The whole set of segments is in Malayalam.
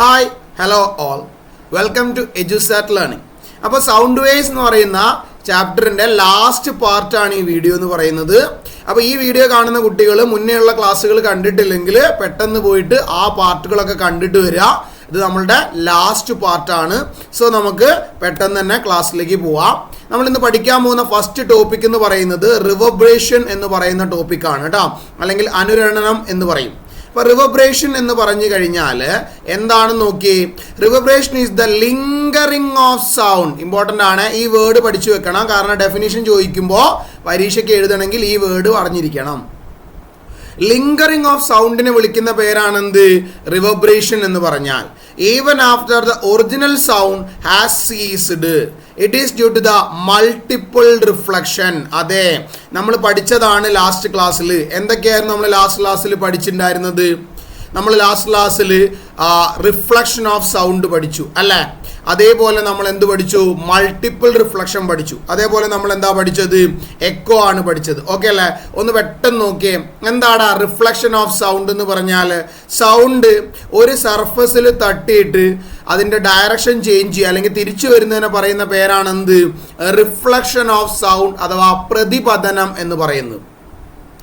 Hi hello all welcome to Edusat learning. അപ്പോൾ സൗണ്ട് വേവ്സ് എന്ന് പറയുന്ന ചാപ്റ്ററിൻ്റെ ലാസ്റ്റ് പാർട്ടാണ് ഈ വീഡിയോ എന്ന് പറയുന്നത്. അപ്പോൾ ഈ വീഡിയോ കാണുന്ന കുട്ടികൾ മുന്നേയുള്ള ക്ലാസ്സുകൾ കണ്ടിട്ടില്ലെങ്കിൽ പെട്ടെന്ന് പോയിട്ട് ആ പാർട്ടുകളൊക്കെ കണ്ടിട്ട് വരിക. ഇത് നമ്മളുടെ ലാസ്റ്റ് പാർട്ടാണ്. സോ നമുക്ക് പെട്ടെന്ന് തന്നെ ക്ലാസ്സിലേക്ക് പോവാം. നമ്മളിന്ന് പഠിക്കാൻ പോകുന്ന ഫസ്റ്റ് ടോപ്പിക് എന്ന് പറയുന്നത് റിവർബ്രേഷൻ എന്ന് പറയുന്ന ടോപ്പിക്കാണ് കേട്ടോ, അല്ലെങ്കിൽ അനുരണനം എന്ന് പറയും. അപ്പോൾ റിവർബ്രേഷൻ എന്ന് പറഞ്ഞു കഴിഞ്ഞാൽ എന്താണെന്ന് നോക്കി. Reverberation is the lingering of sound. Important ആണ്, ഈ വേർഡ് പഠിച്ചു വെക്കണം. കാരണം ഡെഫിനിഷൻ ചോദിക്കുമ്പോൾ പരീക്ഷയ്ക്ക് എഴുതണമെങ്കിൽ ഈ വേർഡ് അറിഞ്ഞിരിക്കണം. ലിങ്കറിങ് ഓഫ് സൗണ്ടിനെ വിളിക്കുന്ന പേരാണെന്ത്? റിവർബ്രേഷൻ എന്ന് പറഞ്ഞാൽ even after the original sound has ceased it is due to the multiple reflection. അതെ, നമ്മൾ പഠിച്ചതാണ് ലാസ്റ്റ് ക്ലാസ്സിൽ. എന്തൊക്കെയായിരുന്നു നമ്മൾ ലാസ്റ്റ് ക്ലാസ്സിൽ പഠിച്ചിട്ടുണ്ടായിരുന്നത്? നമ്മൾ ലാസ്റ്റ് ക്ലാസ്സിൽ റിഫ്ലക്ഷൻ ഓഫ് സൗണ്ട് പഠിച്ചു അല്ലേ? അതേപോലെ നമ്മൾ എന്ത് പഠിച്ചു? മൾട്ടിപ്പിൾ റിഫ്ലക്ഷൻ പഠിച്ചു. അതേപോലെ നമ്മൾ എന്താ പഠിച്ചത്? എക്കോ ആണ് പഠിച്ചത്. ഓക്കെ അല്ലേ? ഒന്ന് പെട്ടെന്ന് നോക്കിയേ, എന്താണ് റിഫ്ലക്ഷൻ ഓഫ് സൗണ്ട് എന്ന് പറഞ്ഞാൽ? സൗണ്ട് ഒരു സർഫസിൽ തട്ടിയിട്ട് അതിൻ്റെ ഡയറക്ഷൻ ചേഞ്ച് ചെയ്യുക അല്ലെങ്കിൽ തിരിച്ചു വരുന്നതിനെ പറയുന്ന പേരാണെന്ത്? റിഫ്ലക്ഷൻ ഓഫ് സൗണ്ട് അഥവാ പ്രതിപതനം എന്ന് പറയുന്നത്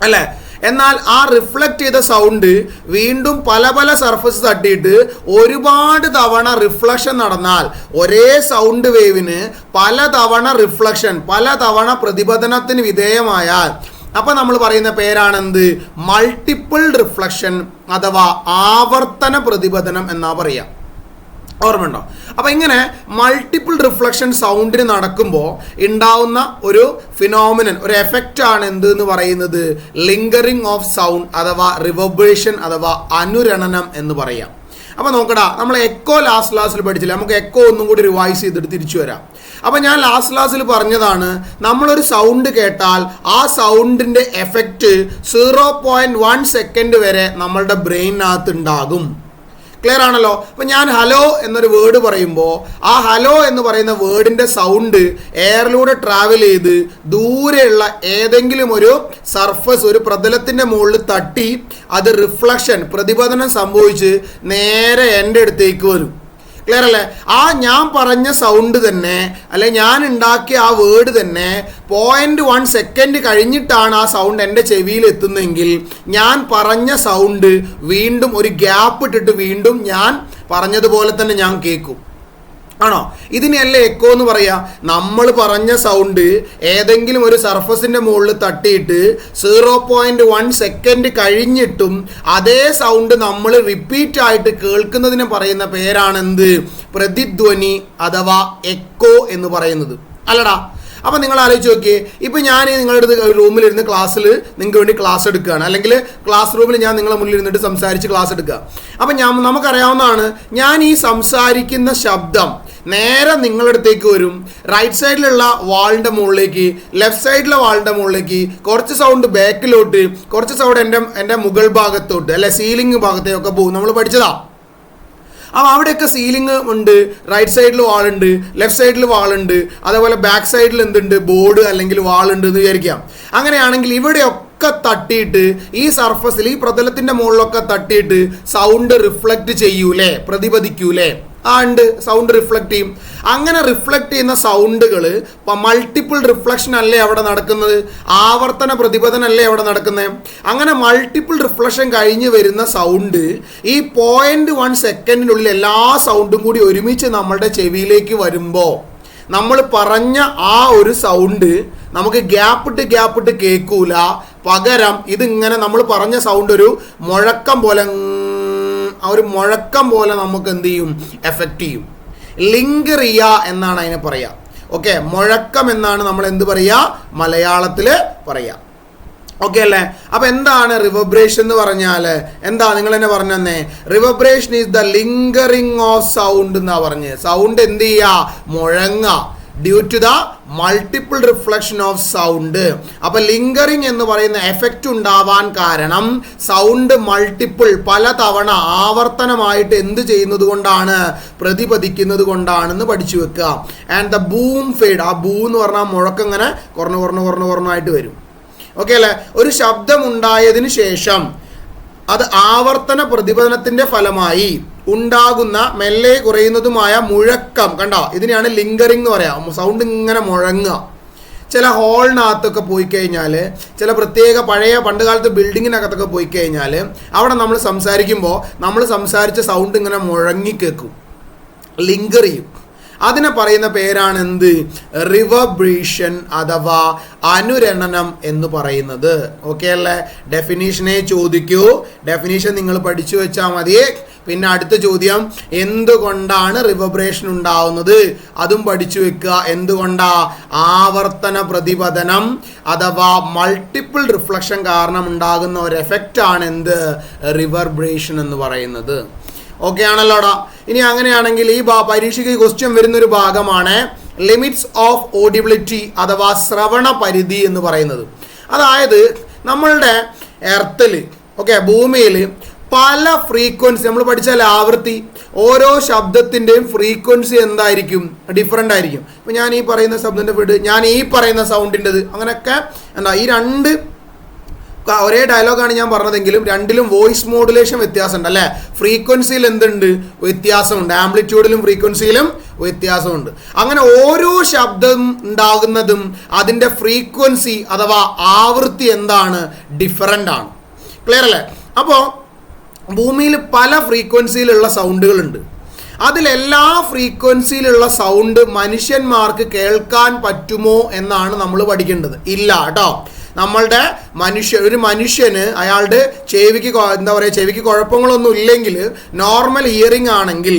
അല്ലേ? എന്നാൽ ആ റിഫ്ലക്റ്റ് ചെയ്ത സൗണ്ട് വീണ്ടും പല പല സർഫസ് തട്ടിയിട്ട് ഒരുപാട് തവണ റിഫ്ലക്ഷൻ നടന്നാൽ, ഒരേ സൗണ്ട് വേവിന് പല തവണ റിഫ്ലക്ഷൻ, പല തവണ പ്രതിപതനത്തിന് വിധേയമായാൽ അപ്പം നമ്മൾ പറയുന്ന പേരാണെന്ത്? മൾട്ടിപ്പിൾ റിഫ്ലക്ഷൻ അഥവാ ആവർത്തന പ്രതിപതനം എന്നാ പറയാം. ഓർമ്മയുണ്ടോ? അപ്പം ഇങ്ങനെ മൾട്ടിപ്പിൾ റിഫ്ലക്ഷൻ സൗണ്ടിന് നടക്കുമ്പോൾ ഉണ്ടാവുന്ന ഒരു ഫിനോമിനൻ, ഒരു എഫക്റ്റ് ആണ് എന്ത് എന്ന് പറയുന്നത്? ലിങ്കറിങ് ഓഫ് സൗണ്ട് അഥവാ റിവർബ്രേഷൻ അഥവാ അനുരണനം എന്ന് പറയാം. അപ്പം നോക്കടാ, നമ്മൾ എക്കോ ലാസ്റ്റ് ക്ലാസ്സിൽ പഠിച്ചില്ല. നമുക്ക് എക്കോ ഒന്നും കൂടി റിവൈസ് ചെയ്തിട്ട് തിരിച്ചു വരാം. അപ്പം ഞാൻ ലാസ്റ്റ് ക്ലാസ്സിൽ പറഞ്ഞതാണ്, നമ്മളൊരു സൗണ്ട് കേട്ടാൽ ആ സൗണ്ടിൻ്റെ എഫക്റ്റ് 0.1 സെക്കൻഡ് വരെ നമ്മളുടെ ബ്രെയിനകത്ത് ഉണ്ടാകും. ക്ലിയർ ആണല്ലോ? അപ്പം ഞാൻ ഹലോ എന്നൊരു വേർഡ് പറയുമ്പോൾ ആ ഹലോ എന്ന് പറയുന്ന വേർഡിൻ്റെ സൗണ്ട് എയറിലൂടെ ട്രാവൽ ചെയ്ത് ദൂരെയുള്ള ഏതെങ്കിലും ഒരു സർഫസ്, ഒരു പ്രതലത്തിൻ്റെ മുകളിൽ തട്ടി അത് റിഫ്ലക്ഷൻ, പ്രതിപതനം സംഭവിച്ച് നേരെ എൻ്റെ അടുത്തേക്ക് വരും. ക്ലിയർ അല്ലേ? ആ ഞാൻ പറഞ്ഞ സൗണ്ട് തന്നെ, അല്ലെ ഞാൻ ഉണ്ടാക്കിയ ആ വേർഡ് തന്നെ 0.1 സെക്കൻഡ് കഴിഞ്ഞിട്ടാണ് ആ സൗണ്ട് എൻ്റെ ചെവിയിൽ എത്തുന്നതെങ്കിൽ ഞാൻ പറഞ്ഞ സൗണ്ട് വീണ്ടും ഒരു ഗ്യാപ്പ് ഇട്ടിട്ട് വീണ്ടും ഞാൻ പറഞ്ഞതുപോലെ തന്നെ ഞാൻ കേൾക്കും. ആണോ? ഇതിനെയല്ലേ എക്കോ എന്ന് പറയാ. നമ്മൾ പറഞ്ഞ സൗണ്ട് ഏതെങ്കിലും ഒരു സർഫസിന്റെ മുകളിൽ തട്ടിയിട്ട് 0.1 സെക്കൻഡ് കഴിഞ്ഞിട്ടും അതേ സൗണ്ട് നമ്മൾ റിപ്പീറ്റ് ആയിട്ട് കേൾക്കുന്നതിനെ പറയുന്ന പേരാണെന്ത്? പ്രതിധ്വനി അഥവാ എക്കോ എന്ന് പറയുന്നത് അല്ലടാ. അപ്പം നിങ്ങൾ ആലോചിച്ച് നോക്കിയേ, ഇപ്പം ഞാൻ നിങ്ങളുടെ അടുത്ത് റൂമിലിരുന്ന് ക്ലാസ്സിൽ നിങ്ങൾക്ക് വേണ്ടി ക്ലാസ് എടുക്കുകയാണ്, അല്ലെങ്കിൽ ക്ലാസ് റൂമിൽ ഞാൻ നിങ്ങളെ മുന്നിൽ ഇരുന്നിട്ട് സംസാരിച്ച് ക്ലാസ് എടുക്കുക. അപ്പം നമുക്കറിയാവുന്നതാണ്, ഞാൻ ഈ സംസാരിക്കുന്ന ശബ്ദം നേരെ നിങ്ങളുടെ അടുത്തേക്ക് വരും. റൈറ്റ് സൈഡിലുള്ള വാളിൻ്റെ മുകളിലേക്ക്, ലെഫ്റ്റ് സൈഡിലെ വാളിൻ്റെ മുകളിലേക്ക്, കുറച്ച് സൗണ്ട് ബാക്കിലോട്ട്, കുറച്ച് സൗണ്ട് എൻ്റെ മുകൾ ഭാഗത്തോട്ട് അല്ലെ സീലിംഗ് ഭാഗത്തേക്കൊക്കെ പോകും. നമ്മൾ പഠിച്ചതാ. അപ്പം അവിടെയൊക്കെ സീലിംഗ് ഉണ്ട്, റൈറ്റ് സൈഡിൽ വാളുണ്ട്, ലെഫ്റ്റ് സൈഡിൽ വാളുണ്ട്, അതേപോലെ ബാക്ക് സൈഡിൽ എന്തുണ്ട്? ബോർഡ് അല്ലെങ്കിൽ വാളുണ്ട് എന്ന് വിചാരിക്കാം. അങ്ങനെയാണെങ്കിൽ ഇവിടെയൊക്കെ തട്ടിയിട്ട് ഈ സർഫസിൽ, ഈ പ്രതലത്തിൻ്റെ മുകളിലൊക്കെ തട്ടിയിട്ട് സൗണ്ട് റിഫ്ലക്റ്റ് ചെയ്യൂലേ, പ്രതിപദിക്കൂലേ? ഉണ്ട്, സൗണ്ട് റിഫ്ലക്റ്റ് ചെയ്യും. അങ്ങനെ റിഫ്ലക്റ്റ് ചെയ്യുന്ന സൗണ്ടുകൾ മൾട്ടിപ്പിൾ റിഫ്ലക്ഷൻ അല്ലേ അവിടെ നടക്കുന്നത്? ആവർത്തന പ്രതിപതനല്ലേ അവിടെ നടക്കുന്നത്? അങ്ങനെ മൾട്ടിപ്പിൾ റിഫ്ലക്ഷൻ കഴിഞ്ഞ് വരുന്ന സൗണ്ട് ഈ 0.1 സെക്കൻഡിനുള്ളിൽ എല്ലാ സൗണ്ടും കൂടി ഒരുമിച്ച് നമ്മളുടെ ചെവിയിലേക്ക് വരുമ്പോൾ നമ്മൾ പറഞ്ഞ ആ ഒരു സൗണ്ട് നമുക്ക് ഗ്യാപ്പിട്ട് കേൾക്കൂല. പകരം ഇതിങ്ങനെ നമ്മൾ പറഞ്ഞ സൗണ്ട് ഒരു മുഴക്കം പോലെ, ആ ഒരു മുഴക്കം പോലെ നമുക്ക് എന്ത് ചെയ്യും? എഫക്റ്റ് ചെയ്യും. ലിങ്കറിയ എന്നാണ് അതിനെ പറയുക. ഓക്കെ, മുഴക്കം എന്നാണ് നമ്മൾ എന്ത് പറയുക? മലയാളത്തിൽ പറയാം. ഓക്കെ അല്ലേ? അപ്പം എന്താണ് റിവർബ്രേഷൻ എന്ന് പറഞ്ഞാൽ? എന്താ നിങ്ങൾ തന്നെ പറഞ്ഞേ? Reverberation is the lingering of sound എന്നാ പറഞ്ഞ്. സൗണ്ട് എന്ത് ചെയ്യുക? മുഴങ്ങ due to the multiple reflection of sound. അപ്പൊ ലിങ്കറിങ് എന്ന് പറയുന്ന എഫക്റ്റ് ഉണ്ടാവാൻ കാരണം സൗണ്ട് മൾട്ടിപ്പിൾ, പല തവണ ആവർത്തനമായിട്ട് എന്ത് ചെയ്യുന്നത് കൊണ്ടാണ്? പ്രതിപദിക്കുന്നത് കൊണ്ടാണെന്ന് പഠിച്ചു വെക്കുക. ആൻഡ് ദ ബൂം ഫേഡ്, ആ ബൂ എന്ന് പറഞ്ഞാൽ മുഴക്കം ഇങ്ങനെ കുറഞ്ഞായിട്ട് വരും. ഓക്കെ അല്ലേ? ഒരു ശബ്ദം ഉണ്ടായതിനു ശേഷം അത് ആവർത്തന പ്രതിപതനത്തിന്റെ ഫലമായി ഉണ്ടാകുന്ന മെല്ലെ കുറയുന്നതുമായ മുഴക്കം കണ്ടോ, ഇതിനെയാണ് ലിങ്കറിംഗ് എന്ന് പറയാം. സൗണ്ട് ഇങ്ങനെ മുഴങ്ങുക. ചില ഹോളിനകത്തൊക്കെ പോയി കഴിഞ്ഞാൽ, ചില പ്രത്യേക പഴയ പണ്ട് കാലത്ത് ബിൽഡിങ്ങിനകത്തൊക്കെ പോയി കഴിഞ്ഞാൽ അവിടെ നമ്മൾ സംസാരിക്കുമ്പോൾ നമ്മൾ സംസാരിച്ച സൗണ്ട് ഇങ്ങനെ മുഴങ്ങി കേൾക്കും, ലിങ്കർ ചെയ്യും. അതിനെ പറയുന്ന പേരാണ് എന്ത്? റിവർബ്രേഷൻ അഥവാ അനുരണനം എന്ന് പറയുന്നത്. ഓക്കെ അല്ലേ? ഡെഫിനീഷനെ ചോദിക്കൂ, ഡെഫിനീഷൻ നിങ്ങൾ പഠിച്ചു വെച്ചാൽ മതി. പിന്നെ അടുത്ത ചോദ്യം, എന്തുകൊണ്ടാണ് റിവർബ്രേഷൻ ഉണ്ടാവുന്നത്? അതും പഠിച്ചു വെക്കുക. എന്തുകൊണ്ടാ? ആവർത്തന പ്രതിപതനം അഥവാ മൾട്ടിപ്പിൾ റിഫ്ലക്ഷൻ കാരണം ഉണ്ടാകുന്ന ഒരു എഫക്റ്റ് ആണ് എന്ത്? റിവർബ്രേഷൻ എന്ന് പറയുന്നത്. ഓക്കെ ആണല്ലോടാ. ഇനി അങ്ങനെയാണെങ്കിൽ ഈ പരീക്ഷയ്ക്ക് ക്വസ്റ്റ്യൻ വരുന്നൊരു ഭാഗമാണ് ലിമിറ്റ്സ് ഓഫ് ഓഡിബിലിറ്റി അഥവാ ശ്രവണ പരിധി എന്ന് പറയുന്നത്. അതായത് നമ്മളുടെ എർത്തിൽ, ഓക്കെ, ഭൂമിയിൽ പല ഫ്രീക്വൻസി നമ്മൾ പഠിച്ചാൽ ആവൃത്തി, ഓരോ ശബ്ദത്തിൻ്റെയും ഫ്രീക്വൻസി എന്തായിരിക്കും? ഡിഫറെൻ്റ് ആയിരിക്കും. ഇപ്പം ഞാൻ ഈ പറയുന്ന ശബ്ദത്തിൻ്റെ വീട്, ഞാൻ ഈ പറയുന്ന സൗണ്ടിൻ്റെത്, അങ്ങനെയൊക്കെ എന്താ ഈ രണ്ട് ഒരേ ഡയലോഗാണ് ഞാൻ പറഞ്ഞതെങ്കിലും രണ്ടിലും വോയിസ് മോഡുലേഷൻ വ്യത്യാസമുണ്ട് അല്ലേ? ഫ്രീക്വൻസിയിൽ എന്തുണ്ട്? വ്യത്യാസമുണ്ട്. ആംപ്ലിറ്റ്യൂഡിലും ഫ്രീക്വൻസിയിലും വ്യത്യാസമുണ്ട്. അങ്ങനെ ഓരോ ശബ്ദം ഉണ്ടാകുന്നതും അതിൻ്റെ ഫ്രീക്വൻസി അഥവാ ആവൃത്തി എന്താണ്? ഡിഫറൻ്റ് ആണ്. ക്ലിയർ അല്ലേ? അപ്പോൾ ഭൂമിയിൽ പല ഫ്രീക്വൻസിയിലുള്ള സൗണ്ടുകളുണ്ട്. അതിലെല്ലാ ഫ്രീക്വൻസിയിലുള്ള സൗണ്ട് മനുഷ്യന്മാർക്ക് കേൾക്കാൻ പറ്റുമോ എന്നാണ് നമ്മൾ പഠിക്കേണ്ടത്. ഇല്ല കേട്ടോ. നമ്മളുടെ ഒരു മനുഷ്യന് അയാളുടെ ചെവിക്ക് ചെവിക്ക് കുഴപ്പങ്ങളൊന്നും ഇല്ലെങ്കിൽ, നോർമൽ ഹിയറിംഗ് ആണെങ്കിൽ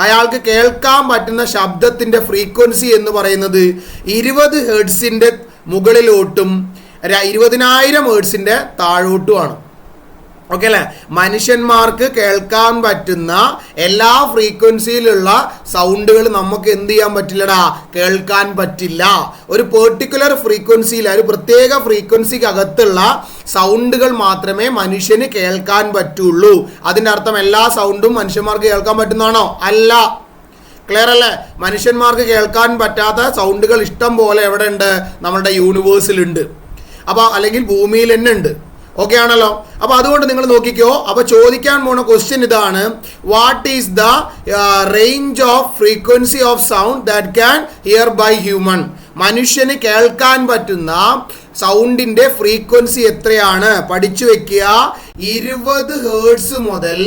അയാൾക്ക് കേൾക്കാൻ പറ്റുന്ന ശബ്ദത്തിൻ്റെ ഫ്രീക്വൻസി എന്ന് പറയുന്നത് 20 ഹെർട്സിൻ്റെ മുകളിലോട്ടും 20,000 ഹെർട്സിൻ്റെ താഴോട്ടുമാണ്. ഓക്കെ അല്ലേ? മനുഷ്യന്മാർക്ക് കേൾക്കാൻ പറ്റുന്ന എല്ലാ ഫ്രീക്വൻസിയിലുള്ള സൗണ്ടുകൾ നമുക്ക് എന്ത് ചെയ്യാൻ പറ്റില്ലടാ? കേൾക്കാൻ പറ്റില്ല. ഒരു പെർട്ടിക്കുലർ ഫ്രീക്വൻസിയിൽ, ഒരു പ്രത്യേക ഫ്രീക്വൻസിക്ക് അകത്തുള്ള സൗണ്ടുകൾ മാത്രമേ മനുഷ്യന് കേൾക്കാൻ പറ്റുള്ളൂ. അതിൻ്റെ അർത്ഥം എല്ലാ സൗണ്ടും മനുഷ്യന്മാർക്ക് കേൾക്കാൻ പറ്റുന്നതാണോ? അല്ല. ക്ലിയർ അല്ലേ? മനുഷ്യന്മാർക്ക് കേൾക്കാൻ പറ്റാത്ത സൗണ്ടുകൾ ഇഷ്ടം പോലെ എവിടെ ഉണ്ട്? നമ്മളുടെ യൂണിവേഴ്സിലുണ്ട്. അപ്പോൾ അല്ലെങ്കിൽ ഭൂമിയിൽ തന്നെ ഉണ്ട്. ഓക്കെ ആണല്ലോ? അപ്പോൾ അതുകൊണ്ട് നിങ്ങൾ നോക്കിക്കോ. അപ്പോൾ ചോദിക്കാൻ പോണ ക്വസ്റ്റ്യൻ ഇതാണ്, what is the range of frequency of sound that can hear by human? മനുഷ്യന് കേൾക്കാൻ പറ്റുന്ന സൗണ്ടിൻ്റെ ഫ്രീക്വൻസി എത്രയാണ്? പഠിച്ചു വെക്കുക. 20 ഹേർട്സ് മുതൽ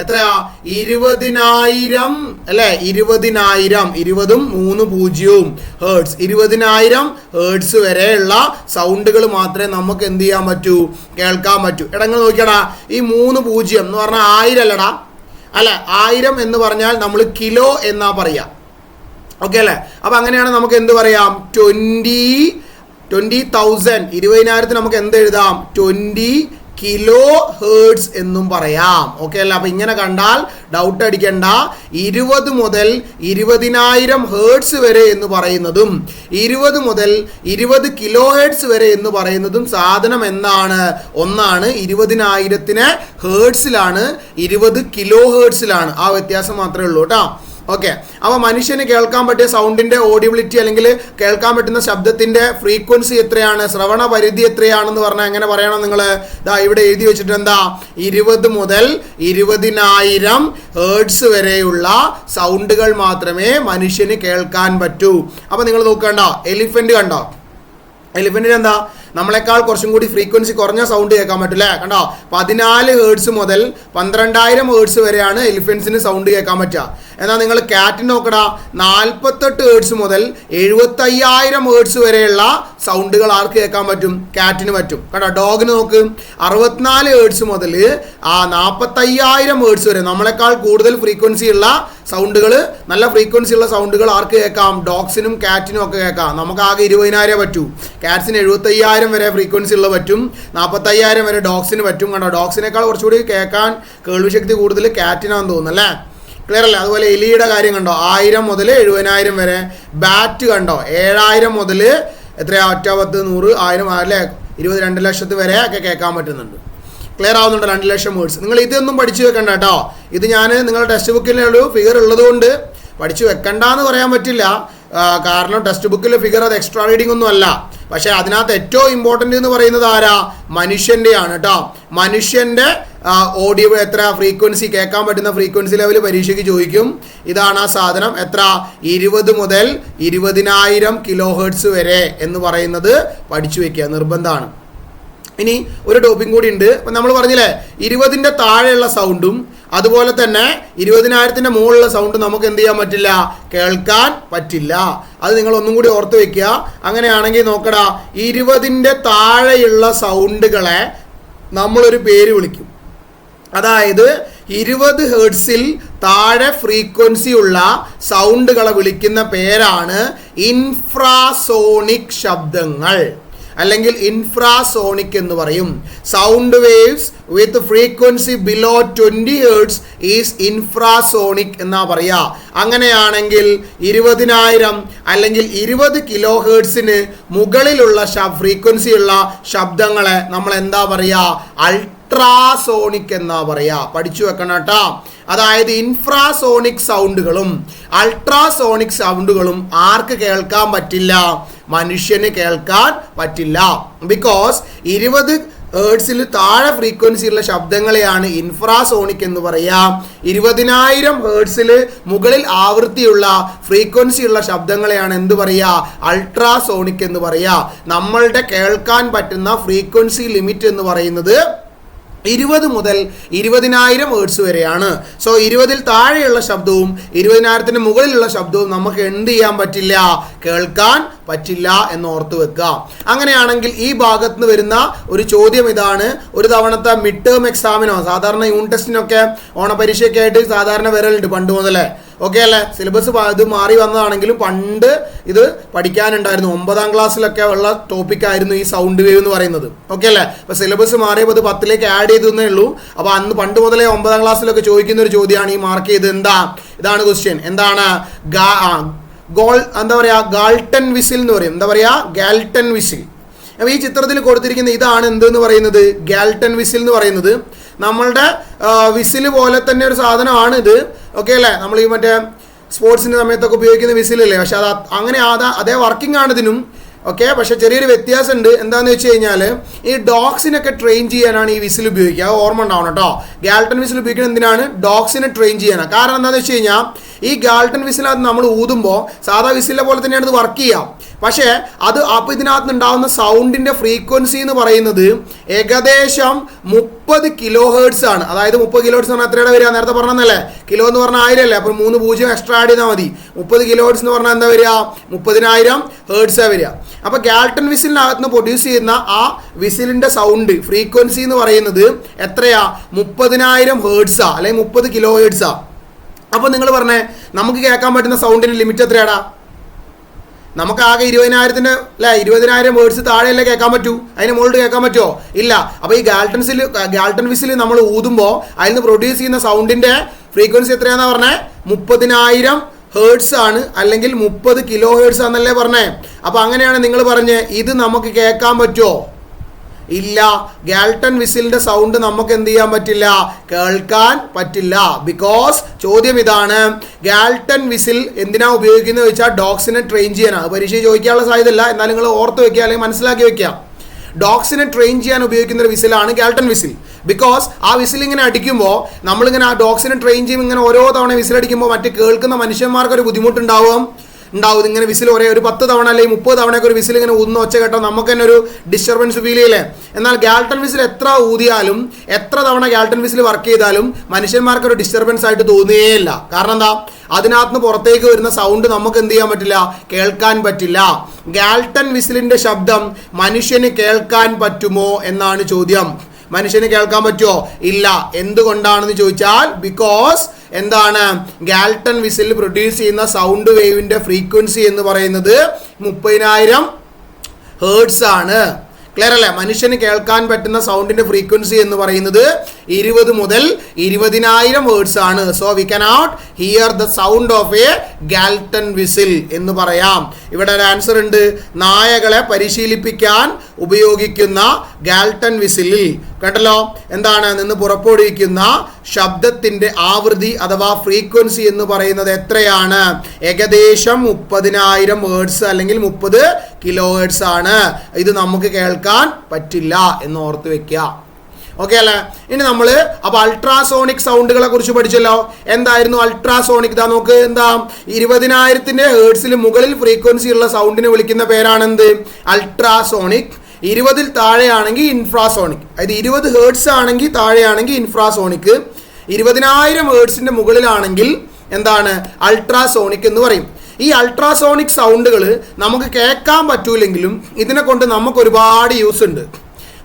എത്രയാ? 20,000 അല്ലേ? 20,000, 20ഉം 3 ഹേർട്സ്, 20,000 ഹേർട്സ് വരെയുള്ള സൗണ്ടുകൾ മാത്രമേ നമുക്ക് എന്ത് ചെയ്യാൻ പറ്റൂ? കേൾക്കാൻ പറ്റൂ. എടങ്ങൾ നോക്കിയടാ, ഈ 3 എന്ന് പറഞ്ഞാൽ 1000 അല്ലടാ. അല്ല, 1000 എന്ന് പറഞ്ഞാൽ നമ്മൾ കിലോ എന്നാ പറയാ. ഓക്കെ അല്ലേ? അപ്പം അങ്ങനെയാണ് നമുക്ക് എന്ത് പറയാം? 20,000, 20,000 നമുക്ക് എന്ത് എഴുതാം? 20 കിലോ ഹേർട്സ് എന്നും പറയാം. ഓക്കെ അല്ല? അപ്പം ഇങ്ങനെ കണ്ടാൽ ഡൗട്ട് അടിക്കണ്ട. 20 മുതൽ 20,000 ഹേർട്സ് വരെ എന്ന് പറയുന്നതും 20 മുതൽ 20 കിലോ ഹേർട്സ് വരെ എന്ന് പറയുന്നതും സാധനം എന്താണ്? ഒന്നാണ്. 20,000 ഹേർട്സിലാണ്, 20 കിലോ ഹേർട്സിലാണ്. ആ വ്യത്യാസം മാത്രമേ ഉള്ളൂ കേട്ടോ. ഓക്കെ. അപ്പോൾ മനുഷ്യന് കേൾക്കാൻ പറ്റിയ സൗണ്ടിൻ്റെ ഓഡിബിലിറ്റി അല്ലെങ്കിൽ കേൾക്കാൻ പറ്റുന്ന ശബ്ദത്തിൻ്റെ ഫ്രീക്വൻസി എത്രയാണ്? ശ്രവണ പരിധി എത്രയാണെന്ന് പറഞ്ഞാൽ എങ്ങനെ പറയണം നിങ്ങൾ? ഇതാ ഇവിടെ എഴുതി വെച്ചിട്ട് എന്താ? 20 മുതൽ 20,000 ഹേർട്സ് വരെയുള്ള സൗണ്ടുകൾ മാത്രമേ മനുഷ്യന് കേൾക്കാൻ പറ്റൂ. അപ്പോൾ നിങ്ങൾ നോക്കണ്ടോ, എലിഫന്റ് കണ്ടോ? എലിഫന്റിന് എന്താ? നമ്മളെക്കാൾ കുറച്ചും കൂടി ഫ്രീക്വൻസി കുറഞ്ഞ സൗണ്ട് കേൾക്കാൻ പറ്റില്ലേ? കണ്ടോ? 14 ഹേർട്സ് മുതൽ 12,000 ഹേർട്സ് വരെയാണ് എലിഫൻസിന് സൗണ്ട് കേൾക്കാൻ പറ്റുക. എന്നാൽ നിങ്ങൾ ക്യാറ്റിന് നോക്കടാ, 48 ഹേർട്സ് മുതൽ 75,000 ഹേർട്സ് വരെയുള്ള സൗണ്ടുകൾ ആർക്ക് കേൾക്കാൻ പറ്റും? ക്യാറ്റിന് പറ്റും. കണ്ടോ? ഡോഗിന് നോക്ക്, 64 ഹേർട്സ് മുതൽ 45,000 ഹേർട്സ് വരെ, നമ്മളെക്കാൾ കൂടുതൽ ഫ്രീക്വൻസി ഉള്ള സൗണ്ടുകൾ, നല്ല ഫ്രീക്വൻസി ഉള്ള സൗണ്ടുകൾ ആർക്ക് കേൾക്കാം? ഡോഗ്സിനും ക്യാറ്റിനും ഒക്കെ കേൾക്കാം. നമുക്ക് ആകെ 20,000 പറ്റൂ. ക്യാറ്റ്സിന് 75,000 വരെ ഫ്രീക്വൻസി ഉള്ള പറ്റും, 45,000 വരെ ഡോഗ്സിന് പറ്റും. കണ്ടോ? ഡോഗ്സിനേക്കാൾ കുറച്ചുകൂടി കേൾക്കാൻ കേൾവിശക്തി കൂടുതൽ ക്യാറ്റിനാന്ന് തോന്നുന്നു അല്ലേ? ക്ലിയർ അല്ലേ? അതുപോലെ എലിയുടെ കാര്യം കണ്ടോ? 1000 മുതൽ 70,000 വരെ. ബാറ്റ് കണ്ടോ? 7,000 മുതൽ എത്രയാ? 10, 100, 1000 അല്ലേ? 22 ലക്ഷത്ത് വരെ ഒക്കെ കേൾക്കാൻ പറ്റുന്നുണ്ട്. ക്ലിയർ ആവുന്നുണ്ടോ? 2 ലക്ഷം വേർഡ്സ്. നിങ്ങൾ ഇതൊന്നും പഠിച്ചു വെക്കണ്ട കേട്ടോ. ഇത് ഞാൻ നിങ്ങളുടെ ടെക്സ്റ്റ് ബുക്കിലുള്ള ഫിഗർ ഉള്ളതുകൊണ്ട് പഠിച്ചു വെക്കണ്ടെന്ന് പറയാൻ പറ്റില്ല. കാരണം ടെക്സ്റ്റ് ബുക്കിലെ ഫിഗർ അത് എക്സ്ട്രാ റീഡിംഗ് ഒന്നും അല്ല. പക്ഷെ അതിനകത്ത് ഏറ്റവും ഇമ്പോർട്ടൻ്റ് എന്ന് പറയുന്നത് ആരാ? മനുഷ്യൻ്റെയാണ് കേട്ടോ. മനുഷ്യൻ്റെ ഓഡിയോ എത്ര ഫ്രീക്വൻസി, കേൾക്കാൻ പറ്റുന്ന ഫ്രീക്വൻസി ലെവൽ പരീക്ഷയ്ക്ക് ചോദിക്കും. ഇതാണ് ആ സാധനം. എത്ര? 20 മുതൽ 20,000 കിലോ ഹെർട്സ് വരെ എന്ന് പറയുന്നത് പഠിച്ചു വെക്കുക, നിർബന്ധമാണ്. ഇനി ഒരു ടോപ്പിക് കൂടി ഉണ്ട്. അപ്പം നമ്മൾ പറഞ്ഞില്ലേ 20ൻ്റെ താഴെയുള്ള സൗണ്ടും അതുപോലെ തന്നെ 20,000 മുകളിലുള്ള സൗണ്ട് നമുക്ക് എന്ത് ചെയ്യാൻ പറ്റില്ല? കേൾക്കാൻ പറ്റില്ല. അത് നിങ്ങൾ ഒന്നും കൂടി ഓർത്ത് വെക്കുക. അങ്ങനെയാണെങ്കിൽ നോക്കടാ, 20ൻ്റെ താഴെയുള്ള സൗണ്ടുകളെ നമ്മളൊരു പേര് വിളിക്കും. അതായത് 20 ഹെർട്സിൽ താഴെ ഫ്രീക്വൻസി ഉള്ള സൗണ്ടുകളെ വിളിക്കുന്ന പേരാണ് ഇൻഫ്രാസോണിക് ശബ്ദങ്ങൾ, അല്ലെങ്കിൽ ഇൻഫ്രാസോണിക് എന്ന് പറയും. Sound waves with frequency below 20 hertz is infrasonic എന്നാ പറയാ. അങ്ങനെയാണെങ്കിൽ 20,000 അല്ലെങ്കിൽ 20 കിലോ ഹെർട്സിന് മുകളിലുള്ള ഫ്രീക്വൻസി ഉള്ള ശബ്ദങ്ങളെ നമ്മൾ എന്താ പറയാ? അൾട്രാസോണിക് എന്നാ പറയാ. പഠിച്ചു വെക്കണം കേട്ടോ. അതായത് ഇൻഫ്രാസോണിക് സൗണ്ടുകളും അൾട്രാസോണിക് സൗണ്ടുകളും ആർക്ക് കേൾക്കാൻ പറ്റില്ല? മനുഷ്യന് കേൾക്കാൻ പറ്റില്ല. ബിക്കോസ് 20 ഹേർട്സിൽ താഴെ ഫ്രീക്വൻസി ഉള്ള ശബ്ദങ്ങളെയാണ് ഇൻഫ്രാസോണിക് എന്ന് പറയാം. 20,000 ഹേർട്സിൽ മുകളിൽ ആവൃത്തിയുള്ള ഫ്രീക്വൻസി ഉള്ള ശബ്ദങ്ങളെയാണ് എന്ത് പറയാ? അൾട്രാസോണിക് എന്ന് പറയാ. നമ്മളുടെ കേൾക്കാൻ പറ്റുന്ന ഫ്രീക്വൻസി ലിമിറ്റ് എന്ന് പറയുന്നത് 20 മുതൽ 20,000 ഹെർട്സ് വരെയാണ്. സോ 20ൽ താഴെയുള്ള ശബ്ദവും 20,000 മുകളിലുള്ള ശബ്ദവും നമുക്ക് എന്ത് ചെയ്യാൻ പറ്റില്ല? കേൾക്കാൻ പറ്റില്ല എന്ന് ഓർത്ത് വെക്കുക. അങ്ങനെയാണെങ്കിൽ ഈ ഭാഗത്ത് നിന്ന് വരുന്ന ഒരു ചോദ്യം ഇതാണ്. ഒരു തവണത്തെ മിഡ് ടേം എക്സാമിനോ സാധാരണ യൂണിറ്റ് ടെസ്റ്റിനൊക്കെ ഓണപരീക്ഷയൊക്കെ ആയിട്ട് സാധാരണ വരലുണ്ട് പണ്ട് മുതലേ. ഓക്കെ അല്ലേ? സിലബസ് ഇത് മാറി വന്നതാണെങ്കിലും പണ്ട് ഇത് പഠിക്കാനുണ്ടായിരുന്നു. 9ാം ക്ലാസ്സിലൊക്കെ ഉള്ള ടോപ്പിക്കായിരുന്നു ഈ സൗണ്ട് വേവ് എന്ന് പറയുന്നത്. ഓക്കെ അല്ലേ? അപ്പോൾ സിലബസ് മാറിയപ്പോൾ അത് 10ലേക്ക് ആഡ് ചെയ്തേ ഉള്ളൂ. അപ്പോൾ അന്ന് പണ്ട് മുതലേ 9ാം ക്ലാസ്സിലൊക്കെ ചോദിക്കുന്ന ഒരു ചോദ്യമാണ് ഈ മാർക്ക് ചെയ്ത്. ഇതാണ് ക്വസ്റ്റ്യൻ. എന്താണ്? എന്താ പറയുക? ഗാൾട്ടൺ വിസിൽ എന്ന് പറയും. എന്താ പറയുക? Galton whistle. അപ്പോൾ ഈ ചിത്രത്തിൽ കൊടുത്തിരിക്കുന്ന ഇതാണ് എന്തെന്ന് പറയുന്നത്? ഗാൾട്ടൺ വിസിൽ എന്ന് പറയുന്നത് നമ്മളുടെ വിസിൽ പോലെ തന്നെ ഒരു സാധനമാണ് ഇത്. ഓക്കെ അല്ലേ? നമ്മൾ ഈ മറ്റേ സ്പോർട്സിൻ്റെ സമയത്തൊക്കെ ഉപയോഗിക്കുന്ന വിസിലല്ലേ? പക്ഷെ അത് അങ്ങനെ അതേ വർക്കിംഗ് ആണ് ഇതിനും. ഓക്കെ, പക്ഷെ ചെറിയൊരു വ്യത്യാസമുണ്ട്. എന്താണെന്ന് വെച്ച് കഴിഞ്ഞാൽ ഈ ഡോഗ്സിനൊക്കെ ട്രെയിൻ ചെയ്യാനാണ് ഈ വിസിൽ ഉപയോഗിക്കുക. അത് ഓർമ്മ ഉണ്ടാവണം കേട്ടോ. ഗാൾട്ടൺ വിസിൽ ഉപയോഗിക്കുന്നത് എന്തിനാണ്? ഡോഗ്സിനെ ട്രെയിൻ ചെയ്യാനാണ്. കാരണം എന്താണെന്ന് വെച്ച് കഴിഞ്ഞാൽ ഈ ഗാൾട്ടൺ വിസിലകത്ത് നമ്മൾ ഊതുമ്പോൾ സാധാ വിസിലെ പോലെ തന്നെയാണ് ഇത് വർക്ക് ചെയ്യുക. പക്ഷേ അപ്പോൾ ഇതിനകത്ത് ഉണ്ടാകുന്ന സൗണ്ടിൻ്റെ ഫ്രീക്വൻസി എന്ന് പറയുന്നത് ഏകദേശം 30 കിലോ ഹേർട്സ് ആണ്. അതായത് 30 കിലോ ഹേർട്സ് എന്ന് പറഞ്ഞാൽ എത്രയുടെ വരിക? നേരത്തെ പറഞ്ഞതല്ലേ, കിലോ എന്ന് പറഞ്ഞാൽ 1000 അല്ലേ? അപ്പോൾ 3 0 എക്സ്ട്രാ ആഡ് ചെയ്താൽ മതി. 30 കിലോ ഹേർട്സ് എന്ന് പറഞ്ഞാൽ എന്താ വരിക? 30,000 ഹേർട്സാണ് വരിക. അപ്പോൾ ഗാൾട്ടൺ വിസിലിനകത്ത് നിന്ന് പ്രൊഡ്യൂസ് ചെയ്യുന്ന ആ വിസിലിൻ്റെ സൗണ്ട് ഫ്രീക്വൻസി എന്ന് പറയുന്നത് എത്രയാ? 30,000 ഹേർട്സാ അല്ലെങ്കിൽ 30 കിലോ ഹേർട്സാ. അപ്പോൾ നിങ്ങൾ പറഞ്ഞേ, നമുക്ക് കേൾക്കാൻ പറ്റുന്ന സൗണ്ടിൻ്റെ ലിമിറ്റ് എത്രയാടാ? നമുക്ക് ആകെ 20,000 വേർഡ്സ് താഴെയല്ലേ കേൾക്കാൻ പറ്റൂ. അതിന് മുകളിൽ കേൾക്കാൻ പറ്റുമോ? ഇല്ല. അപ്പോൾ ഈ ഗാൾട്ടൺ വിസിൽ നമ്മൾ ഊതുമ്പോൾ അതിൽ നിന്ന് പ്രൊഡ്യൂസ് ചെയ്യുന്ന സൗണ്ടിൻ്റെ ഫ്രീക്വൻസി എത്രയാണെന്നാണ് പറഞ്ഞത്? 30,000 ഹേർട്സ് ആണ്, അല്ലെങ്കിൽ 30 കിലോ ഹേർട്സ് ആണെന്നല്ലേ പറഞ്ഞേ. അപ്പോൾ അങ്ങനെയാണ് നിങ്ങൾ പറഞ്ഞ് ഇത് നമുക്ക് കേൾക്കാൻ പറ്റുമോ? ഇല്ല. ഗാൾട്ടൺ വിസിലിൻ്റെ സൗണ്ട് നമുക്ക് എന്ത് ചെയ്യാൻ പറ്റില്ല? കേൾക്കാൻ പറ്റില്ല. ബിക്കോസ് ചോദ്യം ഇതാണ്, ഗാൾട്ടൺ വിസിൽ എന്തിനാണ് ഉപയോഗിക്കുന്നത് വെച്ചാൽ ഡോഗ്സിനെ ട്രെയിൻ ചെയ്യാനാണ്. പരീക്ഷ ചോദിക്കാനുള്ള സാധ്യതയില്ല, എന്നാൽ നിങ്ങൾ ഓർത്ത് വെക്കുക അല്ലെങ്കിൽ മനസ്സിലാക്കി വെക്കുക. ഡോഗ്സിനെ ട്രെയിൻ ചെയ്യാൻ ഉപയോഗിക്കുന്ന ഒരു വിസിലാണ് ഗാൾട്ടൺ വിസിൽ. ബിക്കോസ് ആ വിസിൽ ഇങ്ങനെ അടിക്കുമ്പോൾ നമ്മളിങ്ങനെ ആ ഡോഗ്സിനെ ട്രെയിൻ ചെയ്യുമ്പോൾ ഇങ്ങനെ ഓരോ തവണ വിസിലടിക്കുമ്പോൾ മറ്റ് കേൾക്കുന്ന മനുഷ്യന്മാർക്കൊരു ബുദ്ധിമുട്ടുണ്ടാവും. ഇങ്ങനെ വിസിൽ ഒരു 10 തവണ അല്ലെങ്കിൽ 30 തവണയൊക്കെ ഒരു വിസിൽ ഇങ്ങനെ ഊതുന്ന ഒച്ച കേട്ടോ നമുക്ക് തന്നെ ഒരു ഡിസ്റ്റർബൻസ് ഫീൽ ചെയ്യില്ലേ? എന്നാൽ ഗാൾട്ടൺ വിസിൽ എത്ര ഊതിയാലും എത്ര തവണ ഗാൾട്ടൺ വിസിൽ വർക്ക് ചെയ്താലും മനുഷ്യന്മാർക്കൊരു ഡിസ്റ്റർബൻസ് ആയിട്ട് തോന്നുകയില്ല. കാരണം എന്താ? അതിനകത്ത് നിന്ന് പുറത്തേക്ക് വരുന്ന സൗണ്ട് നമുക്ക് എന്ത് ചെയ്യാൻ പറ്റില്ല? കേൾക്കാൻ പറ്റില്ല. ഗാൾട്ടൺ വിസിലിൻ്റെ ശബ്ദം മനുഷ്യന് കേൾക്കാൻ പറ്റുമോ എന്നാണ് ചോദ്യം. മനുഷ്യന് കേൾക്കാൻ പറ്റുമോ? ഇല്ല. എന്തുകൊണ്ടാണെന്ന് ചോദിച്ചാൽ ബിക്കോസ് എന്താണ്? ഗാൾട്ടൺ വിസിൽ പ്രൊഡ്യൂസ് ചെയ്യുന്ന സൗണ്ട് വേവിൻ്റെ ഫ്രീക്വൻസി എന്ന് പറയുന്നത് 30,000 ഹേർട്സ് ആണ്. ക്ലിയർ അല്ലേ? മനുഷ്യന് കേൾക്കാൻ പറ്റുന്ന സൗണ്ടിൻ്റെ ഫ്രീക്വൻസി എന്ന് പറയുന്നത് 20 മുതൽ 20,000 വേർഡ്സ് ആണ്. So we cannot here the sound of A Galton whistle എന്ന് പറയാം. ഇവിടെ ഒരു ആൻസർ ഉണ്ട്. നായകളെ പരിശീലിപ്പിക്കാൻ ഉപയോഗിക്കുന്ന ഗാൽട്ടൺ വിസിലിൽ കേട്ടല്ലോ എന്താണ് നിന്ന് പുറപ്പെടുവിക്കുന്ന ശബ്ദത്തിന്റെ ആവൃത്തി അഥവാ ഫ്രീക്വൻസി എന്ന് പറയുന്നത് എത്രയാണ്? ഏകദേശം 30,000 വേർഡ്സ് അല്ലെങ്കിൽ 30 കിലോ ഹെർട്സ് ആണ്. ഇത് നമുക്ക് കേൾക്കാൻ പറ്റില്ല എന്ന് ഓർത്ത് വെക്കുക. ഓക്കെ അല്ലേ? ഇനി നമ്മൾ അപ്പോൾ അൾട്രാസോണിക് സൗണ്ടുകളെ കുറിച്ച് പഠിച്ചല്ലോ. എന്തായിരുന്നു അൾട്രാസോണിക്? ഇതാ നോക്ക്, എന്താ 20,000 ഹേർട്സിൽ മുകളിൽ ഫ്രീക്വൻസി ഉള്ള സൗണ്ടിനെ വിളിക്കുന്ന പേരാണെന്ത്? അൾട്രാസോണിക്. 20 താഴെയാണെങ്കിൽ ഇൻഫ്രാസോണിക്. അതായത് 20 ഹേർട്സ് ആണെങ്കിൽ താഴെയാണെങ്കിൽ ഇൻഫ്രാസോണിക്. 20,000 ഹേർട്സിന്റെ മുകളിലാണെങ്കിൽ എന്താണ്? അൾട്രാസോണിക് എന്ന് പറയും. ഈ അൾട്രാസോണിക് സൗണ്ടുകൾ നമുക്ക് കേൾക്കാൻ പറ്റൂലെങ്കിലും ഇതിനെ കൊണ്ട് നമുക്ക് ഒരുപാട് യൂസ് ഉണ്ട്.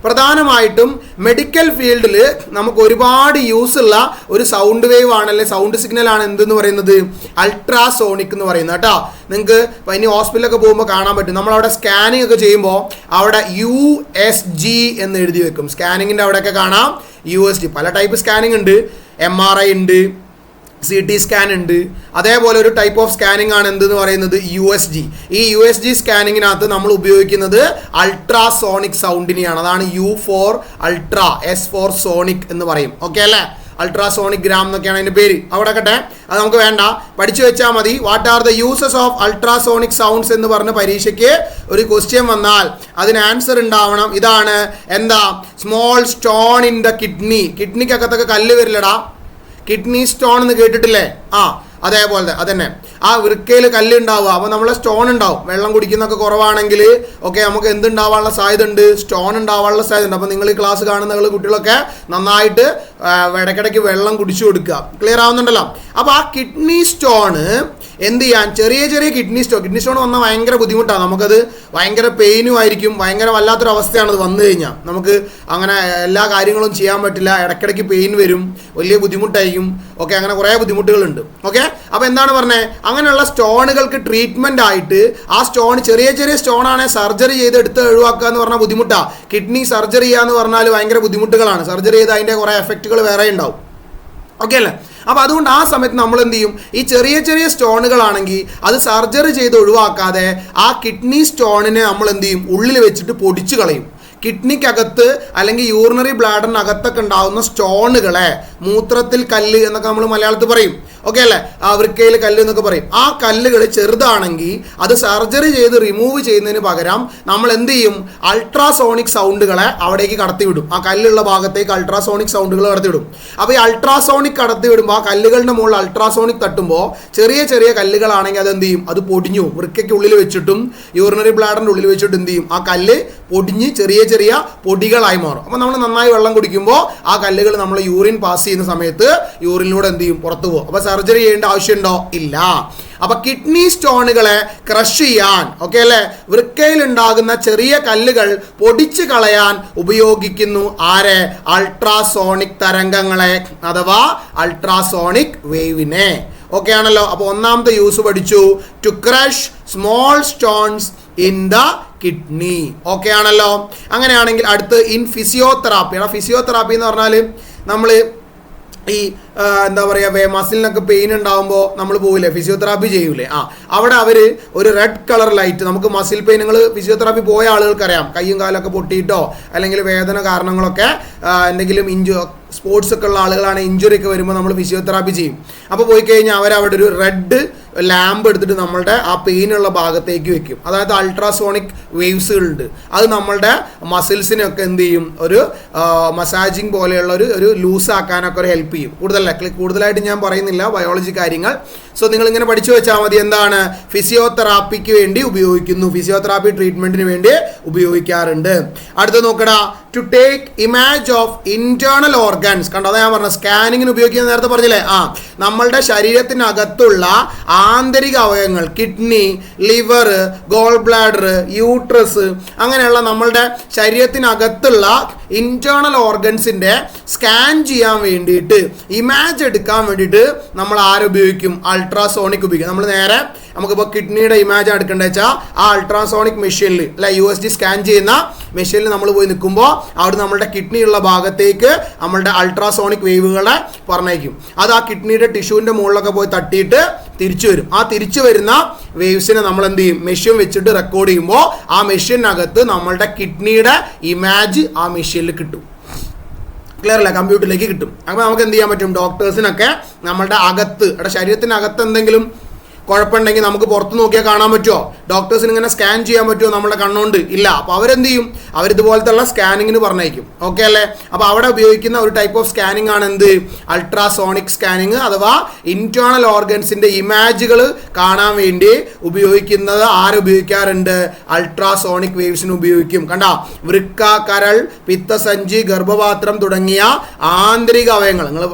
പ്രധാനമായിട്ടും മെഡിക്കൽ ഫീൽഡിൽ നമുക്ക് ഒരുപാട് യൂസ് ഉള്ള ഒരു സൗണ്ട് വേവ് ആണ്, അല്ലെ സൗണ്ട് സിഗ്നൽ ആണ് എന്തെന്ന് പറയുന്നത്? അൾട്രാസോണിക് എന്ന് പറയുന്നത് കേട്ടോ. നിങ്ങൾക്ക് ഇനി ഹോസ്പിറ്റലൊക്കെ പോകുമ്പോൾ കാണാൻ പറ്റും. നമ്മളവിടെ സ്കാനിങ് ഒക്കെ ചെയ്യുമ്പോൾ അവിടെ USG എന്ന് എഴുതി വെക്കും. സ്കാനിങ്ങിൻ്റെ അവിടെയൊക്കെ കാണാം USG. പല ടൈപ്പ് സ്കാനിങ് ഉണ്ട്. MRI ഉണ്ട്, CT സ്കാൻ ഉണ്ട്. അതേപോലെ ഒരു ടൈപ്പ് ഓഫ് സ്കാനിങ് ആണ് എന്തെന്ന് പറയുന്നത്? USG. ഈ USG സ്കാനിങ്ങിനകത്ത് നമ്മൾ ഉപയോഗിക്കുന്നത് അൾട്രാസോണിക് സൗണ്ടിനെയാണ്. അതാണ് U for ultra, S for sonic എന്ന് പറയും. ഓക്കെ അല്ലേ? അൾട്രാസോണിക് ഗ്രാം എന്നൊക്കെയാണ് അതിൻ്റെ പേര്. അവിടെ കട്ടെ, അത് നമുക്ക് വേണ്ട, പഠിച്ചു വെച്ചാൽ മതി. What are the uses of ultrasonic sounds എന്ന് പറഞ്ഞ് പരീക്ഷയ്ക്ക് ഒരു ക്വസ്റ്റ്യൻ വന്നാൽ അതിന് ആൻസർ ഉണ്ടാവണം. ഇതാണ് എന്താ? Small stone in the kidney. കിഡ്നിക്കകത്തൊക്കെ കല്ല് വരില്ലടാ. കിഡ്നി സ്റ്റോൺ എന്ന് കേട്ടിട്ടില്ലേ? അതേപോലെ അതന്നെ ആ വൃക്കയിൽ കല്ല് ഉണ്ടാവുക. അപ്പോൾ നമ്മളെ സ്റ്റോൺ ഉണ്ടാവും. വെള്ളം കുടിക്കുന്നൊക്കെ കുറവാണെങ്കിൽ ഓക്കെ നമുക്ക് എന്തുണ്ടാവാനുള്ള സാധ്യത ഉണ്ട്? സ്റ്റോൺ ഉണ്ടാവാനുള്ള സാധ്യത ഉണ്ട്. അപ്പോൾ നിങ്ങൾ ഈ ക്ലാസ് കാണുന്ന കുട്ടികളൊക്കെ നന്നായിട്ട് ഇടയ്ക്കിടയ്ക്ക് വെള്ളം കുടിച്ചു കൊടുക്കുക. ക്ലിയർ ആവുന്നുണ്ടല്ലോ? അപ്പോൾ ആ കിഡ്നി സ്റ്റോണ് എന്ത് ചെയ്യാൻ? ചെറിയ ചെറിയ കിഡ്നി സ്റ്റോൺ വന്നാൽ ഭയങ്കര ബുദ്ധിമുട്ടാണ്. നമുക്കത് ഭയങ്കര പെയിനും ആയിരിക്കും. ഭയങ്കര വല്ലാത്തൊരു അവസ്ഥയാണ് അത് വന്നു കഴിഞ്ഞാൽ. നമുക്ക് അങ്ങനെ എല്ലാ കാര്യങ്ങളും ചെയ്യാൻ പറ്റില്ല. ഇടയ്ക്കിടയ്ക്ക് പെയിൻ വരും, വലിയ ബുദ്ധിമുട്ടായിരിക്കും. ഓക്കെ, അങ്ങനെ കുറേ ബുദ്ധിമുട്ടുകളുണ്ട്. ഓക്കെ, അപ്പോൾ എന്താണ് പറഞ്ഞത്? അങ്ങനെയുള്ള സ്റ്റോണുകൾക്ക് ട്രീറ്റ്മെൻ്റ് ആയിട്ട് ആ സ്റ്റോൺ ചെറിയ ചെറിയ സ്റ്റോണാണെങ്കിൽ സർജറി ചെയ്ത് എടുത്ത് ഒഴിവാക്കുക എന്ന് പറഞ്ഞാൽ ബുദ്ധിമുട്ടാണ്. കിഡ്നി സർജറി ചെയ്യുക എന്ന് പറഞ്ഞാൽ ഭയങ്കര ബുദ്ധിമുട്ടുകളാണ്. സർജറി ചെയ്ത് അതിൻ്റെ കുറേ എഫക്റ്റുകൾ വേറെ ഉണ്ടാവും. ഓക്കെ അല്ലേ? അപ്പോൾ അതുകൊണ്ട് ആ സമയത്ത് നമ്മൾ എന്ത് ചെയ്യും? ഈ ചെറിയ ചെറിയ സ്റ്റോണുകളാണെങ്കിൽ അത് സർജറി ചെയ്ത് ഒഴിവാക്കാതെ ആ കിഡ്നി സ്റ്റോണിനെ നമ്മൾ എന്ത് ചെയ്യും? ഉള്ളിൽ വെച്ചിട്ട് പൊടിച്ച് കളയും. കിഡ്നിക്കകത്ത് അല്ലെങ്കിൽ യൂറിനറി ബ്ലാഡറിനകത്തൊക്കെ ഉണ്ടാകുന്ന സ്റ്റോണുകളെ മൂത്രത്തിൽ കല്ല് എന്നൊക്കെ നമ്മൾ മലയാളത്തിൽ പറയും. ഓക്കെ അല്ലേ? ആ വൃക്കയിൽ കല്ല് എന്നൊക്കെ പറയും. ആ കല്ലുകൾ ചെറുതാണെങ്കിൽ അത് സർജറി ചെയ്ത് റിമൂവ് ചെയ്യുന്നതിന് പകരം നമ്മൾ എന്ത് ചെയ്യും? അൾട്രാസോണിക് സൗണ്ടുകളെ അവിടേക്ക് കടത്തിവിടും. ആ കല്ലുള്ള ഭാഗത്തേക്ക് അൾട്രാസോണിക് സൗണ്ടുകൾ കടത്തിവിടും. അപ്പോൾ ഈ അൾട്രാസോണിക് കടത്തിവിടുമ്പോൾ ആ കല്ലുകളുടെ മുകളിൽ അൾട്രാസോണിക് തട്ടുമ്പോൾ ചെറിയ ചെറിയ കല്ലുകളാണെങ്കിൽ അത് എന്ത് ചെയ്യും? അത് പൊടിഞ്ഞു വൃക്കയ്ക്കുള്ളിൽ വെച്ചിട്ടും യൂറിനറി ബ്ലാഡറിൻ്റെ ഉള്ളിൽ വെച്ചിട്ട് എന്ത് ചെയ്യും? ആ കല്ല് പൊടിഞ്ഞ് ചെറിയ ചെറിയ പൊടികളായി മാറും. അപ്പോൾ നമ്മൾ നന്നായി വെള്ളം കുടിക്കുമ്പോൾ ആ കല്ലുകൾ നമ്മൾ യൂറിൻ പാസ് ചെയ്യുന്ന സമയത്ത് യൂറിനിലൂടെ എന്ത് ചെയ്യും? പുറത്തു പോകും. അപ്പോൾ സർജറി ചെയ്യേണ്ട ആവശ്യമുണ്ടോ? ഇല്ല. അപ്പൊ കിഡ്നി സ്റ്റോണുകളെ ക്രഷ് ചെയ്യാൻ, ഓക്കെ അല്ലേ, വൃക്കയിൽ ഉണ്ടാകുന്ന ചെറിയ കല്ലുകൾ പൊടിച്ചു കളയാൻ ഉപയോഗിക്കുന്നു ആരെ? അൾട്രാസോണിക് തരംഗങ്ങളെ അഥവാ അൾട്രാസോണിക് വേവിനെ. ഓക്കെ ആണല്ലോ? അപ്പോൾ ഒന്നാമത്തെ യൂസ് പഠിച്ചു, to crush small stones in the kidney. Okay ആണല്ലോ? അങ്ങനെയാണെങ്കിൽ അടുത്ത് ഇൻ ഫിസിയോതെറാപ്പി. ഫിസിയോതെറാപ്പി എന്ന് പറഞ്ഞാൽ നമ്മൾ ഈ എന്താ പറയുക, മസിലിനൊക്കെ പെയിൻ ഉണ്ടാകുമ്പോൾ നമ്മൾ പോവില്ലേ, ഫിസിയോതെറാപ്പി ചെയ്യൂലേ? അവിടെ അവർ ഒരു റെഡ് കളർ ലൈറ്റ്, നമുക്ക് മസിൽ പെയിൻ, നിങ്ങൾ ഫിസിയോതെറാപ്പി പോയ ആളുകൾക്കറിയാം, കയ്യും കാലൊക്കെ പൊട്ടിയിട്ടോ അല്ലെങ്കിൽ വേദന കാരണങ്ങളൊക്കെ എന്തെങ്കിലും സ്പോർട്സ് ഒക്കെ ഉള്ള ആളുകളാണ്, ഇഞ്ചുറി ഒക്കെ വരുമ്പോൾ നമ്മൾ ഫിസിയോതെറാപ്പി ചെയ്യും. അപ്പോൾ പോയി കഴിഞ്ഞാൽ അവരവിടെ ഒരു റെഡ് ലാമ്പ് എടുത്തിട്ട് നമ്മളുടെ ആ പെയിനുള്ള ഭാഗത്തേക്ക് വെക്കും. അതായത് അൾട്രാസോണിക് വേവ്സുകളുണ്ട്. അത് നമ്മളുടെ മസിൽസിനൊക്കെ എന്ത് ചെയ്യും? ഒരു മസാജിങ് പോലെയുള്ള ഒരു ലൂസാക്കാനൊക്കെ ഒരു ഹെൽപ്പ് ചെയ്യും. കൂടുതലായിട്ട് ഞാൻ പറയുന്നില്ല ബയോളജി കാര്യങ്ങൾ. സോ നിങ്ങളിങ്ങനെ പഠിച്ചു വെച്ചാൽ മതി. എന്താണ്? ഫിസിയോതെറാപ്പിക്ക് വേണ്ടി ഉപയോഗിക്കുന്നു, ഫിസിയോതെറാപ്പി ട്രീറ്റ്മെൻറ്റിന് വേണ്ടി ഉപയോഗിക്കാറുണ്ട്. അടുത്ത് നോക്കടാ, to take image of internal organs. കണ്ടോ, അതാ ഞാൻ പറഞ്ഞ സ്കാനിങ്ങിന് ഉപയോഗിക്കുന്ന നേരത്തെ പറഞ്ഞില്ലേ? നമ്മളുടെ ശരീരത്തിനകത്തുള്ള ആന്തരിക അവയവങ്ങൾ, kidney, liver, goal bladder, uterus, അങ്ങനെയുള്ള നമ്മളുടെ ശരീരത്തിനകത്തുള്ള ഇന്റേണൽ ഓർഗൻസിൻ്റെ സ്കാൻ ചെയ്യാൻ വേണ്ടിയിട്ട്, ഇമേജ് എടുക്കാൻ വേണ്ടിയിട്ട് നമ്മൾ ആരുപയോഗിക്കും? അൾട്രാസോണിക് ഉപയോഗിക്കും. നമ്മൾ നേരെ നമുക്കിപ്പോൾ കിഡ്നിയുടെ ഇമേജ് എടുക്കേണ്ടത് വെച്ചാൽ ആ അൾട്രാസോണിക് മെഷീനിൽ അല്ലെ USG സ്കാൻ ചെയ്യുന്ന മെഷീനിൽ നമ്മൾ പോയി നിൽക്കുമ്പോൾ അവിടെ നമ്മളുടെ കിഡ്നി ഉള്ള ഭാഗത്തേക്ക് നമ്മളുടെ അൾട്രാസോണിക് വേവുകളെ പറഞ്ഞേക്കും. അത് ആ കിഡ്നിയുടെ ടിഷ്യൂവിൻ്റെ മുകളിലൊക്കെ പോയി തട്ടിയിട്ട് തിരിച്ചു വരും. ആ തിരിച്ചു വരുന്ന വേവ്സിനെ നമ്മൾ എന്ത് ചെയ്യും, മെഷീൻ വെച്ചിട്ട് റെക്കോർഡ് ചെയ്യുമ്പോൾ ആ മെഷീനകത്ത് നമ്മളുടെ കിഡ്നിയുടെ ഇമേജ് ആ മെഷീനിൽ കിട്ടും. ക്ലിയർ അല്ല, കമ്പ്യൂട്ടറിലേക്ക് കിട്ടും. അപ്പോൾ നമുക്ക് എന്ത് ചെയ്യാൻ പറ്റും, ഡോക്ടേഴ്സിനൊക്കെ നമ്മളുടെ അകത്ത് ശരീരത്തിനകത്ത് എന്തെങ്കിലും കുഴപ്പമുണ്ടെങ്കിൽ നമുക്ക് പുറത്ത് നോക്കിയാൽ കാണാൻ പറ്റുമോ? ഡോക്ടേഴ്സിന് ഇങ്ങനെ സ്കാൻ ചെയ്യാൻ പറ്റുമോ നമ്മുടെ കണ്ണുകൊണ്ട്? ഇല്ല. അപ്പോൾ അവരെന്ത് ചെയ്യും, അവരിതുപോലത്തുള്ള സ്കാനിങ്ങിന് പറഞ്ഞേക്കും. ഓക്കെ അല്ലേ? അപ്പോൾ അവിടെ ഉപയോഗിക്കുന്ന ഒരു ടൈപ്പ് ഓഫ് സ്കാനിങ് ആണ് എന്ത്, അൾട്രാസോണിക് സ്കാനിങ്, അഥവാ ഇന്റേണൽ ഓർഗൻസിന്റെ ഇമേജുകൾ കാണാൻ വേണ്ടി ഉപയോഗിക്കുന്നത് ആരുപയോഗിക്കാറുണ്ട്, അൾട്രാസോണിക് വേവ്സിന് ഉപയോഗിക്കും. കണ്ട, വൃക്ക, കരൾ, പിത്തസഞ്ചി, ഗർഭപാത്രം തുടങ്ങിയ ആന്തരിക അവയവങ്ങൾ, നിങ്ങൾ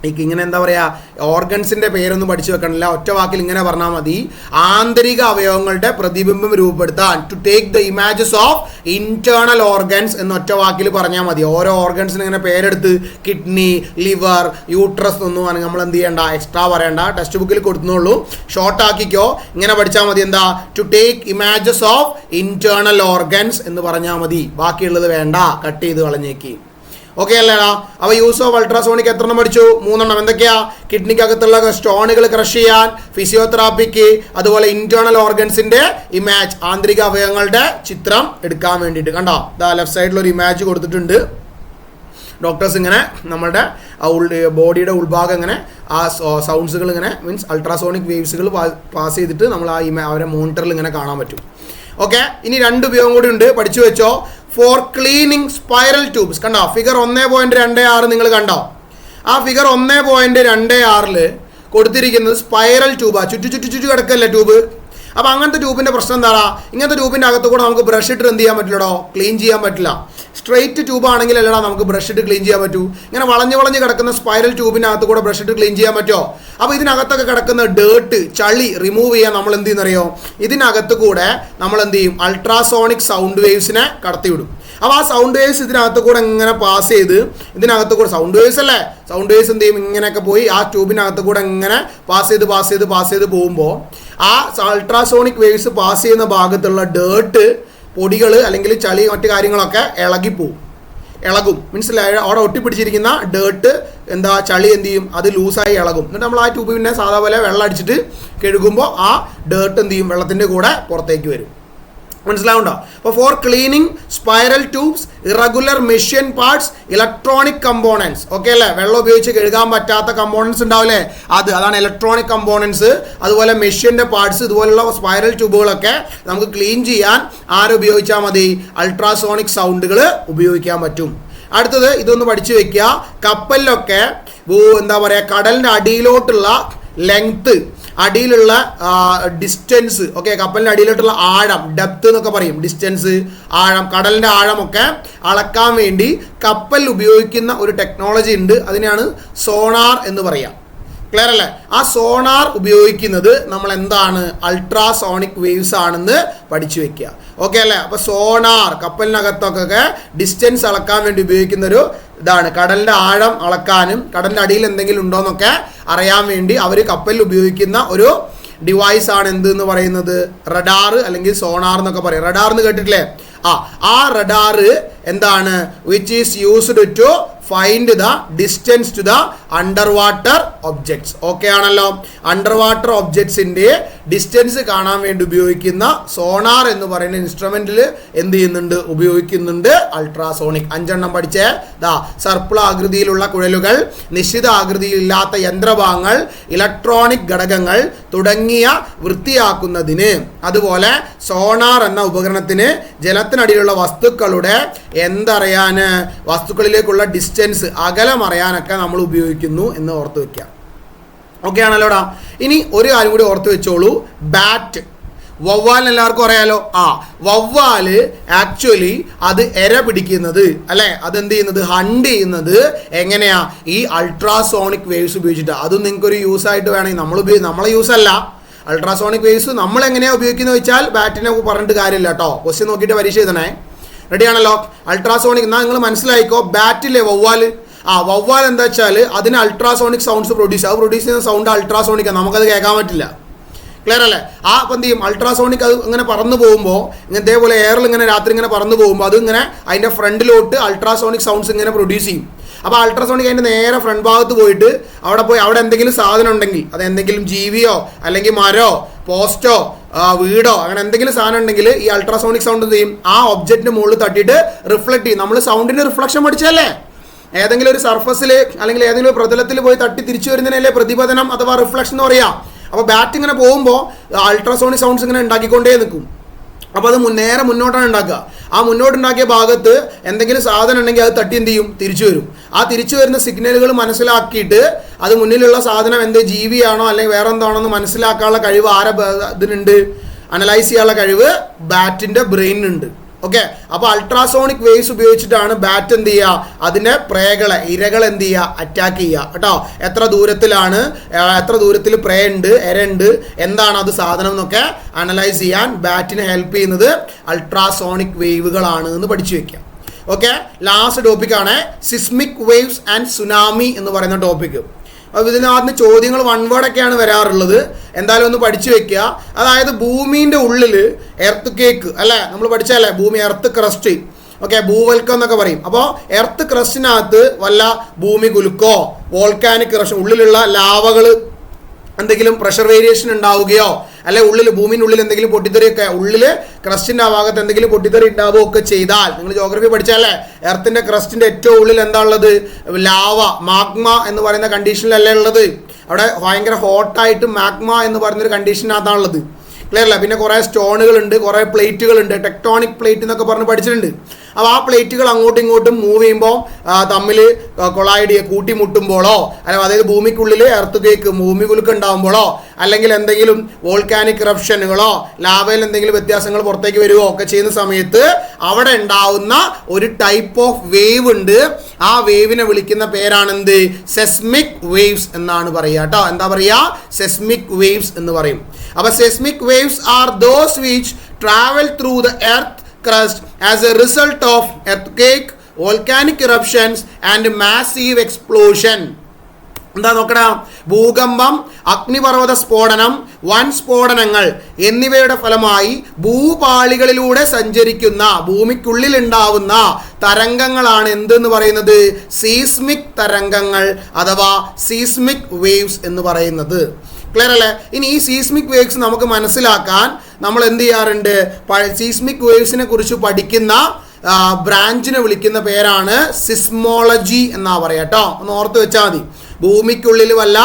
ഇങ്ങനെ എന്താ പറയുക, ഓർഗൻസിൻ്റെ പേരൊന്നും പഠിച്ചു വെക്കണില്ല, ഒറ്റ വാക്കിൽ ഇങ്ങനെ പറഞ്ഞാൽ മതി. ആന്തരിക അവയവങ്ങളുടെ പ്രതിബിംബം രൂപപ്പെടുത്താൻ, to take the images of internal organs എന്ന് ഒറ്റ വാക്കിൽ പറഞ്ഞാൽ മതി. ഓരോ ഓർഗൻസിന് ഇങ്ങനെ പേരെടുത്ത് കിഡ്നി, ലിവർ, യൂട്രസ് ഒന്നും നമ്മൾ എന്ത് ചെയ്യണ്ട, എക്സ്ട്രാ പറയണ്ട, ടെക്സ്റ്റ് ബുക്കിൽ കൊടുക്കുന്നുള്ളൂ. ഷോർട്ട് ആക്കിക്കോ, ഇങ്ങനെ പഠിച്ചാൽ മതി. എന്താ, to take images of internal organs എന്ന് പറഞ്ഞാൽ മതി. ബാക്കിയുള്ളത് വേണ്ട, കട്ട് ചെയ്ത് കളഞ്ഞേക്ക്. ഓക്കെ അല്ലേടാ? അപ്പോൾ യൂസ് ഓഫ് അൾട്രാസോണിക് എത്രണ്ണം പഠിച്ചു? 3 എന്തൊക്കെയാ? കിഡ്നിക്കകത്തുള്ള സ്റ്റോണുകൾ ക്രഷ് ചെയ്യാൻ, ഫിസിയോതെറാപ്പിക്ക്, അതുപോലെ ഇന്റേണൽ ഓർഗൻസിന്റെ ഇമേജ്, ആന്തരിക അവയവങ്ങളുടെ ചിത്രം എടുക്കാൻ വേണ്ടിയിട്ട്. കണ്ടോ, ദാ ലെഫ്റ്റ് സൈഡിൽ ഒരു ഇമേജ് കൊടുത്തിട്ടുണ്ട്. ഡോക്ടേഴ്സ് ഇങ്ങനെ നമ്മളുടെ ബോഡിയുടെ ഉൾഭാഗം ഇങ്ങനെ ആ സൗണ്ട്സുകൾ ഇങ്ങനെ മീൻസ് അൾട്രാസോണിക് വേവ്സുകൾ പാസ് ചെയ്തിട്ട് നമ്മൾ ആ അവരെ മോണിറ്ററിൽ ഇങ്ങനെ കാണാൻ പറ്റും. ഓക്കെ, ഇനി 2 ഉപയോഗം കൂടി ഉണ്ട്, പഠിച്ചു വെച്ചോ. Four cleaning spiral tubes. കണ്ടോ, ഫിഗർ 1.26 നിങ്ങൾ കണ്ടോ? ആ ഫിഗർ 1.26 കൊടുത്തിരിക്കുന്നത് സ്പൈറൽ ട്യൂബാ, ചുറ്റു കിടക്കല്ലേ ട്യൂബ്. അപ്പോൾ അങ്ങനത്തെ ട്യൂബിൻ്റെ പ്രശ്നം എന്താണ്, ഇങ്ങനത്തെ ട്യൂബിൻ്റെ അകത്ത് കൂടെ നമുക്ക് ബ്രഷ് ഇട്ട് എന്ത് ചെയ്യാൻ പറ്റില്ലടോ, ക്ലീൻ ചെയ്യാൻ പറ്റില്ല. സ്ട്രെയിറ്റ് ട്യൂബ് ആണെങ്കിൽ അല്ലടാ നമുക്ക് ബ്രഷ് ഇട്ട് ക്ലീൻ ചെയ്യാൻ പറ്റൂ. ഇങ്ങനെ വളഞ്ഞ് കിടക്കുന്ന സ്പൈറൽ ട്യൂബിനകത്ത് കൂടെ ബ്രഷ് ഇട്ട് ക്ലീൻ ചെയ്യാൻ പറ്റുമോ? അപ്പോൾ ഇതിനകത്തൊക്കെ കിടക്കുന്ന ഡേർട്ട്, ചളി റിമൂവ് ചെയ്യാൻ നമ്മൾ എന്ത് ചെയ്യുന്നറിയോ, ഇതിനകത്ത് കൂടെ നമ്മൾ എന്ത് ചെയ്യും, അൾട്രാസോണിക് സൗണ്ട് വേവ്സിനെ കടത്തിവിടും. അപ്പോൾ ആ സൗണ്ട് വേവ്സ് ഇതിനകത്ത് കൂടെ ഇങ്ങനെ പാസ് ചെയ്ത്, ഇതിനകത്ത് കൂടെ സൗണ്ട് വേവ്സ് അല്ലേ, സൗണ്ട് വേവ്സ് എന്ത് ചെയ്യും, ഇങ്ങനെയൊക്കെ പോയി ആ ട്യൂബിനകത്ത് കൂടെ ഇങ്ങനെ പാസ് ചെയ്ത് പോകുമ്പോൾ ആ അൾട്രാസോണിക് വേവ്സ് പാസ് ചെയ്യുന്ന ഭാഗത്തുള്ള ഡേർട്ട്, പൊടികൾ അല്ലെങ്കിൽ ചളി മറ്റു കാര്യങ്ങളൊക്കെ ഇളകും. മനസ്സിലായോ? അവിടെ ഒട്ടിപ്പിടിച്ചിരിക്കുന്ന ഡേർട്ട് എന്താ, ചളി എന്ത് ചെയ്യും, അത് ലൂസായി ഇളകും. എന്നിട്ട് നമ്മൾ ആ ട്യൂബ് പിന്നെ സാധാ പോലെ വെള്ളം അടിച്ചിട്ട് കഴുകുമ്പോൾ ആ ഡേർട്ട് എന്ത് ചെയ്യും, വെള്ളത്തിൻ്റെ കൂടെ പുറത്തേക്ക് വരും. മനസ്സിലാവുണ്ടോ? അപ്പോൾ four cleaning spiral tubes, irregular machine parts, electronic components. Okay അല്ലേ? വെള്ളം ഉപയോഗിച്ച് കഴുകാൻ പറ്റാത്ത കമ്പോണൻസ് ഉണ്ടാവില്ലേ, അതാണ് ഇലക്ട്രോണിക് കമ്പോണൻസ്. അതുപോലെ മെഷീൻ്റെ പാർട്സ്, ഇതുപോലുള്ള സ്പൈറൽ ട്യൂബുകളൊക്കെ നമുക്ക് ക്ലീൻ ചെയ്യാൻ ആരുപയോഗിച്ചാൽ മതി, അൾട്രാസോണിക് സൗണ്ടുകൾ ഉപയോഗിക്കാൻ പറ്റും. അടുത്തത് ഇതൊന്ന് പഠിച്ചു വെക്കുക. കപ്പലിലൊക്കെ എന്താ പറയുക, കടലിൻ്റെ അടിയിലോട്ടുള്ള ലെങ്ത്ത്, അടിയിലുള്ള ഡിസ്റ്റൻസ്, ഓക്കെ, കപ്പലിൻ്റെ അടിയിലോട്ടുള്ള ആഴം, ഡെപ്ത് എന്നൊക്കെ പറയും, ഡിസ്റ്റൻസ്, ആഴം, കടലിൻ്റെ ആഴമൊക്കെ അളക്കാൻ വേണ്ടി കപ്പലിൽ ഉപയോഗിക്കുന്ന ഒരു ടെക്നോളജി ഉണ്ട്. അതിനെയാണ് സോണാർ എന്ന് പറയാം. ക്ലിയർ അല്ലേ? ആ സോണാർ ഉപയോഗിക്കുന്നത് നമ്മൾ എന്താണ്, അൾട്രാസോണിക് വേവ്സ് ആണെന്ന് പഠിച്ചു വെക്കുക. ഓക്കെ അല്ലേ? അപ്പോൾ സോണാർ കപ്പലിനകത്തൊക്കെ ഡിസ്റ്റൻസ് അളക്കാൻ വേണ്ടി ഉപയോഗിക്കുന്ന ഒരു ഇതാണ്. കടലിൻ്റെ ആഴം അളക്കാനും കടലിൻ്റെ അടിയിൽ എന്തെങ്കിലും ഉണ്ടോയെന്നൊക്കെ അറിയാൻ വേണ്ടി അവർ കപ്പലിൽ ഉപയോഗിക്കുന്ന ഒരു ഡിവൈസ് ആണ് എന്തെന്ന് പറയുന്നത്, റഡാർ അല്ലെങ്കിൽ സോണാർ എന്നൊക്കെ പറയും. റഡാർ എന്ന് കേട്ടിട്ടില്ലേ? ആ റഡാർ എന്താണ്, which is used to find the distance to the under water objects. Okay ആണല്ലോ? അണ്ടർ വാട്ടർ ഒബ്ജക്ട്സിൻ്റെ ഡിസ്റ്റൻസ് കാണാൻ വേണ്ടി ഉപയോഗിക്കുന്ന സോണാർ എന്ന് പറയുന്ന ഇൻസ്ട്രുമെന്റിൽ എന്ത് ചെയ്യുന്നുണ്ട്, ഉപയോഗിക്കുന്നുണ്ട് അൾട്രാസോണിക്. 5 പഠിച്ചേ. സർപ്പിൾ ആകൃതിയിലുള്ള കുഴലുകൾ, നിശ്ചിത ആകൃതിയിലില്ലാത്ത യന്ത്രഭാഗങ്ങൾ, ഇലക്ട്രോണിക് ഘടകങ്ങൾ തുടങ്ങിയ വൃത്തിയാക്കുന്നതിന്, അതുപോലെ സോണാർ എന്ന ഉപകരണത്തിന് ജലത്തിനടിയിലുള്ള വസ്തുക്കളുടെ എന്തറിയാന്, വസ്തുക്കളിലേക്കുള്ള ഡിസ്റ്റൻസ്, അകലം അറിയാനൊക്കെ നമ്മൾ ഉപയോഗിക്കുന്നു എന്ന് ഓർത്ത് വെക്കുക. ഓക്കെ ആണല്ലോടാ? ഇനി ഒരു കാര്യം കൂടി ഓർത്ത് വെച്ചോളൂ, ബാറ്റ്. വവ്വാലിന് എല്ലാവർക്കും അറിയാലോ. വവ്വാല് ആക്ച്വലി അത് എര പിടിക്കുന്നത് അല്ലെ, അതെന്ത് ചെയ്യുന്നത്, ഹണ്ട് ചെയ്യുന്നത് എങ്ങനെയാ, ഈ അൾട്രാസോണിക് വേവ്സ് ഉപയോഗിച്ചിട്ട്. അതും നിങ്ങൾക്കൊരു യൂസ് ആയിട്ട് വേണമെങ്കിൽ നമ്മളെ യൂസ് അല്ല, അൾട്രാസോണിക് വേവ്സ് നമ്മൾ എങ്ങനെയാണ് ഉപയോഗിക്കുന്നത് വെച്ചാൽ ബാറ്റിനെ പറഞ്ഞിട്ട് കാര്യമില്ല കേട്ടോ. ക്വസ്റ്റ്യൻ നോക്കിയിട്ട് പരീക്ഷ എഴുതണേ. റെഡിയാണല്ലോ? അൾട്രാസോണിക് എന്നാൽ നിങ്ങൾ മനസ്സിലായിക്കോ, ബാറ്റില്ലേ വവ്വാല്, വവ്വാൽ എന്താ വെച്ചാൽ അതിന് അൾട്രാസോണിക് സൗണ്ട്സ് പ്രൊഡ്യൂസ് ചെയ്യുന്ന സൗണ്ട് അൾട്രാസോണിക് ആണ്, നമുക്കത് കേൾക്കാൻ പറ്റില്ല. ക്ലിയർ അല്ലേ? ആ അപ്പം എന്ത് ചെയ്യും, അൾട്രാസോണിക് അത് ഇങ്ങനെ പറന്നു പോകുമ്പോൾ ഇതേപോലെ എയറിൽ ഇങ്ങനെ രാത്രി ഇങ്ങനെ പറന്നു പോകുമ്പോൾ അത് ഇങ്ങനെ അതിൻ്റെ ഫ്രണ്ടിലോട്ട് അൾട്രാസോണിക് സൗണ്ട്സ് ഇങ്ങനെ പ്രൊഡ്യൂസ് ചെയ്യും. അപ്പോൾ അൾട്രാസോണിക് അതിൻ്റെ നേരെ ഫ്രണ്ട് ഭാഗത്ത് പോയിട്ട് അവിടെ എന്തെങ്കിലും സാധനം ഉണ്ടെങ്കിൽ, അത് എന്തെങ്കിലും ജീവിയോ അല്ലെങ്കിൽ മരോ പോസ്റ്റോ വീടോ അങ്ങനെ എന്തെങ്കിലും സാധനം ഉണ്ടെങ്കിൽ ഈ അൾട്രാസോണിക് സൗണ്ട് എന്ത് ചെയ്യും, ആ ഒബ്ജക്റ്റിന് മുകളിൽ തട്ടിയിട്ട് റിഫ്ലക്ട് ചെയ്യും. നമ്മൾ സൗണ്ടിൻ്റെ റിഫ്ലക്ഷൻ പഠിച്ചല്ലേ, ഏതെങ്കിലും ഒരു സർഫസിൽ അല്ലെങ്കിൽ ഏതെങ്കിലും ഒരു പ്രതലത്തിൽ പോയി തട്ടി തിരിച്ചു വരുന്നതിനല്ലേ പ്രതിപതനം അഥവാ റിഫ്ലക്ഷൻ എന്ന് പറയാം. അപ്പോൾ ബാറ്റ് ഇങ്ങനെ പോകുമ്പോൾ അൾട്രാസോണിക് സൗണ്ട്സ് ഇങ്ങനെ ഉണ്ടാക്കിക്കൊണ്ടേ നിൽക്കും. അപ്പോൾ അത് നേരെ മുന്നോട്ടാണ് ഉണ്ടാക്കുക. ആ മുന്നോട്ടുണ്ടാക്കിയ ഭാഗത്ത് എന്തെങ്കിലും സാധനം ഉണ്ടെങ്കിൽ അത് തട്ടി എന്ത് ചെയ്യും, തിരിച്ചു വരും. ആ തിരിച്ചു വരുന്ന സിഗ്നലുകൾ മനസ്സിലാക്കിയിട്ട് അത് മുന്നിലുള്ള സാധനം എന്ത് ജീവിയാണോ അല്ലെങ്കിൽ വേറെ എന്താണോ എന്ന് മനസ്സിലാക്കാനുള്ള കഴിവ് ഇതിനുണ്ട്, അനലൈസ് ചെയ്യാനുള്ള കഴിവ് ബാറ്റിൻ്റെ ബ്രെയിനുണ്ട്. ഓക്കെ, അപ്പോൾ അൾട്രാസോണിക് വേവ്സ് ഉപയോഗിച്ചിട്ടാണ് ബാറ്റ് എന്ത് ചെയ്യുക, അതിൻ്റെ ഇരകൾ എന്ത് ചെയ്യുക, അറ്റാക്ക് ചെയ്യുക കേട്ടോ. എത്ര ദൂരത്തിൽ പ്രേ ഉണ്ട്, എരണ്ട്, എന്താണ് അത് സാധനം എന്നൊക്കെ അനലൈസ് ചെയ്യാൻ ബാറ്റിനെ ഹെൽപ്പ് ചെയ്യുന്നത് അൾട്രാസോണിക് വേവുകളാണ് എന്ന് പഠിച്ചു വെക്കാം. ഓക്കെ, ലാസ്റ്റ് ടോപ്പിക്കാണ് സിസ്മിക് വേവ്സ് ആൻഡ് സുനാമി എന്ന് പറയുന്ന ടോപ്പിക്ക്. അപ്പോൾ ഇതിനകത്ത് ചോദ്യങ്ങൾ വൺ വേർഡൊക്കെയാണ് വരാറുള്ളത്. എന്തായാലും ഒന്ന് പഠിച്ചു വെക്കുക. അതായത് ഭൂമിൻ്റെ ഉള്ളിൽ എർത്ത് കേക്ക് അല്ലേ, നമ്മൾ പഠിച്ചല്ലേ ഭൂമി എർത്ത് ക്രസ്റ്റ്, ഓക്കെ, ഭൂവൽക്കം എന്നൊക്കെ പറയും. അപ്പോൾ എർത്ത് ക്രസ്റ്റിനകത്ത് വല്ല ഭൂമി കുലുക്കോ വോൾക്കാനിക് ഇറപ്ഷൻ, ഉള്ളിലുള്ള ലാവകൾ എന്തെങ്കിലും പ്രഷർ വേരിയേഷൻ ഉണ്ടാവുകയോ അല്ലെ ഭൂമിൻ്റെ ഉള്ളിൽ എന്തെങ്കിലും പൊട്ടിത്തെറിയൊക്കെ, ഉള്ളിൽ ക്രസ്റ്റിൻ്റെ ആ ഭാഗത്ത് എന്തെങ്കിലും പൊട്ടിത്തെറി ഉണ്ടാവുകയൊക്കെ ചെയ്താൽ, നിങ്ങൾ ജോഗ്രഫി പഠിച്ചല്ലേ എർത്തിൻ്റെ ക്രസ്റ്റിൻ്റെ ഏറ്റവും ഉള്ളിൽ എന്താ ഉള്ളത്, ലാവ, മാഗ്മ എന്ന് പറയുന്ന കണ്ടീഷനിലല്ലേ ഉള്ളത്. അവിടെ ഭയങ്കര ഹോട്ടായിട്ട് മാഗ്മ എന്ന് പറയുന്നൊരു കണ്ടീഷനകത്താണുള്ളത്. ക്ലിയർ അല്ല? പിന്നെ കുറേ സ്റ്റോണുകളുണ്ട്, കുറേ പ്ലേറ്റുകളുണ്ട്, ടെക്ടോണിക് പ്ലേറ്റ് എന്നൊക്കെ പറഞ്ഞ് പഠിച്ചിട്ടുണ്ട്. അപ്പോൾ ആ പ്ലേറ്റുകൾ അങ്ങോട്ടും ഇങ്ങോട്ടും മൂവ് ചെയ്യുമ്പോൾ തമ്മിൽ കൊളൈഡ് കൂട്ടിമുട്ടുമ്പോഴോ അതായത് ഭൂമിക്കുള്ളിൽ എർത്ത് കേക്ക് ഭൂമി കുലുക്കം ഉണ്ടാകുമ്പോഴോ അല്ലെങ്കിൽ എന്തെങ്കിലും വോൾക്കാനിക് ഇറപ്ഷനുകളോ ലാവയിൽ എന്തെങ്കിലും വ്യത്യാസങ്ങൾ പുറത്തേക്ക് വരികയോ ഒക്കെ ചെയ്യുന്ന സമയത്ത് അവിടെ ഉണ്ടാവുന്ന ഒരു ടൈപ്പ് ഓഫ് വേവ് ഉണ്ട്. ആ വേവിനെ വിളിക്കുന്ന പേരാണെന്ത്, സെസ്മിക് വേവ്സ് എന്നാണ് പറയുക കേട്ടോ. എന്താ പറയുക, സെസ്മിക് വേവ്സ് എന്ന് പറയും. അപ്പോൾ seismic waves are those which travel through the earth crust as a result of earthquake, volcanic eruptions and massive explosion. എന്താ നോക്കടാ, ഭൂകമ്പം, അഗ്നിപർവ്വത സ്ഫോടനം, വൻ സ്ഫോടനങ്ങൾ എന്നിവയുടെ ഫലമായി ഭൂപാളികളിലൂടെ സഞ്ചരിക്കുന്ന ഭൂമിക്കുള്ളിൽ ഉണ്ടാവുന്ന തരംഗങ്ങളാണ് എന്തെന്ന് പറയുന്നത്, സീസ്മിക് തരംഗങ്ങൾ അഥവാ സീസ്മിക് വേവ്സ് എന്ന് പറയുന്നത്. ക്ലിയർ അല്ലേ? ഇനി ഈ സീസ്മിക് വേവ്സ് നമുക്ക് മനസ്സിലാക്കാൻ നമ്മൾ എന്ത് ചെയ്യാറുണ്ട്, സീസ്മിക് വേവ്സിനെ കുറിച്ച് പഠിക്കുന്ന ബ്രാഞ്ചിനെ വിളിക്കുന്ന പേരാണ് സിസ്മോളജി എന്നാ പറയുക കേട്ടോ. ഒന്ന് ഓർത്ത് വെച്ചാൽ മതി. ഭൂമിക്കുള്ളിൽ വല്ല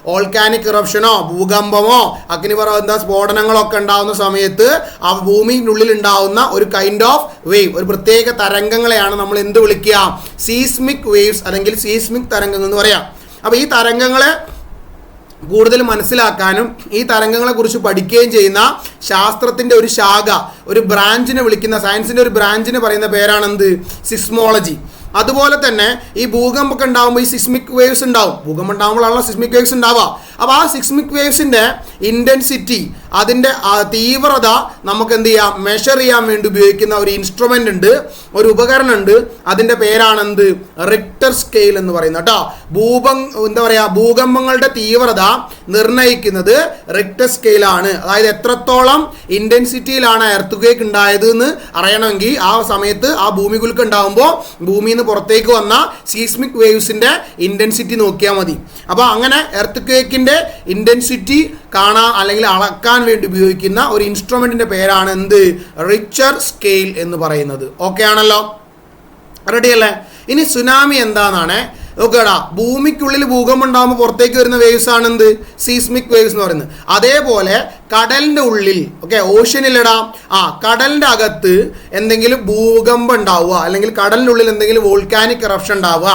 വോൾക്കാനിക് ഇറപ്ഷനോ ഭൂകമ്പമോ അഗ്നിപർവ്വത സ്ഫോടനങ്ങളൊക്കെ ഉണ്ടാകുന്ന സമയത്ത് ആ ഭൂമിയിനുള്ളിൽ ഉണ്ടാകുന്ന ഒരു കൈൻഡ് ഓഫ് വേവ്, ഒരു പ്രത്യേക തരംഗങ്ങളെയാണ് നമ്മൾ എന്ത് വിളിക്കുക, സീസ്മിക് വേവ്സ് അല്ലെങ്കിൽ സീസ്മിക് തരംഗങ്ങൾ എന്ന് പറയാം. അപ്പോൾ ഈ തരംഗങ്ങളെ കൂടുതൽ മനസ്സിലാക്കാനും ഈ തരംഗങ്ങളെക്കുറിച്ച് പഠിക്കുകയും ചെയ്യുന്ന ശാസ്ത്രത്തിൻ്റെ ഒരു ശാഖ, ഒരു ബ്രാഞ്ചിനെ വിളിക്കുന്ന, സയൻസിൻ്റെ ഒരു ബ്രാഞ്ചിനെ പറയുന്ന പേരാണെന്ത്, സിസ്മോളജി. അതുപോലെ തന്നെ ഈ ഭൂകമ്പമൊക്കെ ഉണ്ടാകുമ്പോൾ ഈ സിസ്മിക് വേവ്സ് ഉണ്ടാവും. ഭൂകമ്പം ഉണ്ടാകുമ്പോഴാണല്ലോ സിസ്മിക് വേവ്സ് ഉണ്ടാവുക. അപ്പോൾ ആ സിസ്മിക് വേവ്സിൻ്റെ ഇൻറ്റൻസിറ്റി, അതിൻ്റെ തീവ്രത നമുക്ക് എന്ത് ചെയ്യാം, മെഷർ ചെയ്യാൻ വേണ്ടി ഉപയോഗിക്കുന്ന ഒരു ഇൻസ്ട്രുമെൻ്റ് ഉണ്ട്, ഒരു ഉപകരണം ഉണ്ട്. അതിൻ്റെ പേരാണെന്ത്, റിക്ടർ സ്കെയിൽ എന്ന് പറയുന്നത് കേട്ടോ. ഭൂകമ്പങ്ങളുടെ തീവ്രത നിർണ്ണയിക്കുന്നത് റിക്ടർ സ്കെയിലാണ്. അതായത് എത്രത്തോളം ഇൻറ്റൻസിറ്റിയിലാണ് എർത്ത് ഉണ്ടായത് എന്ന് അറിയണമെങ്കിൽ ആ സമയത്ത് ആ ഭൂമി കുലുക്കം ഉണ്ടാകുമ്പോൾ ഭൂമിയിൽ നിന്ന് പുറത്തേക്ക് വന്ന സീസ്മിക് വേവ്സിൻ്റെ ഇൻറ്റൻസിറ്റി നോക്കിയാൽ മതി. അപ്പോൾ അങ്ങനെ എർത്ത് ക്വേക്കിൻ്റെ ഇൻറ്റൻസിറ്റി കാണാൻ അല്ലെങ്കിൽ അളക്കാൻ വേണ്ടി ഉപയോഗിക്കുന്ന ഒരു ഇൻസ്ട്രുമെൻറ്റിൻ്റെ പേരാണ് എന്ത്, റിക്ടർ സ്കെയിൽ എന്ന് പറയുന്നത്. ഓക്കെ ആണല്ലോ, റെഡി അല്ലേ? ഇനി സുനാമി എന്താണെന്നാണ് നോക്കടാ. ഭൂമിക്കുള്ളിൽ ഭൂകമ്പം ഉണ്ടാകുമ്പോൾ പുറത്തേക്ക് വരുന്ന വേവ്സ് ആണ് എന്ത്, സീസ്മിക് വേവ്സ് എന്ന് പറയുന്നത്. അതേപോലെ കടലിൻ്റെ ഉള്ളിൽ, ഓക്കെ, ഓഷ്യനിലിടാം, കടലിൻ്റെ അകത്ത് എന്തെങ്കിലും ഭൂകമ്പം ഉണ്ടാവുക അല്ലെങ്കിൽ കടലിൻ്റെ ഉള്ളിൽ എന്തെങ്കിലും വോൾക്കാനിക് ഇറപ്ഷൻ ഉണ്ടാവുക,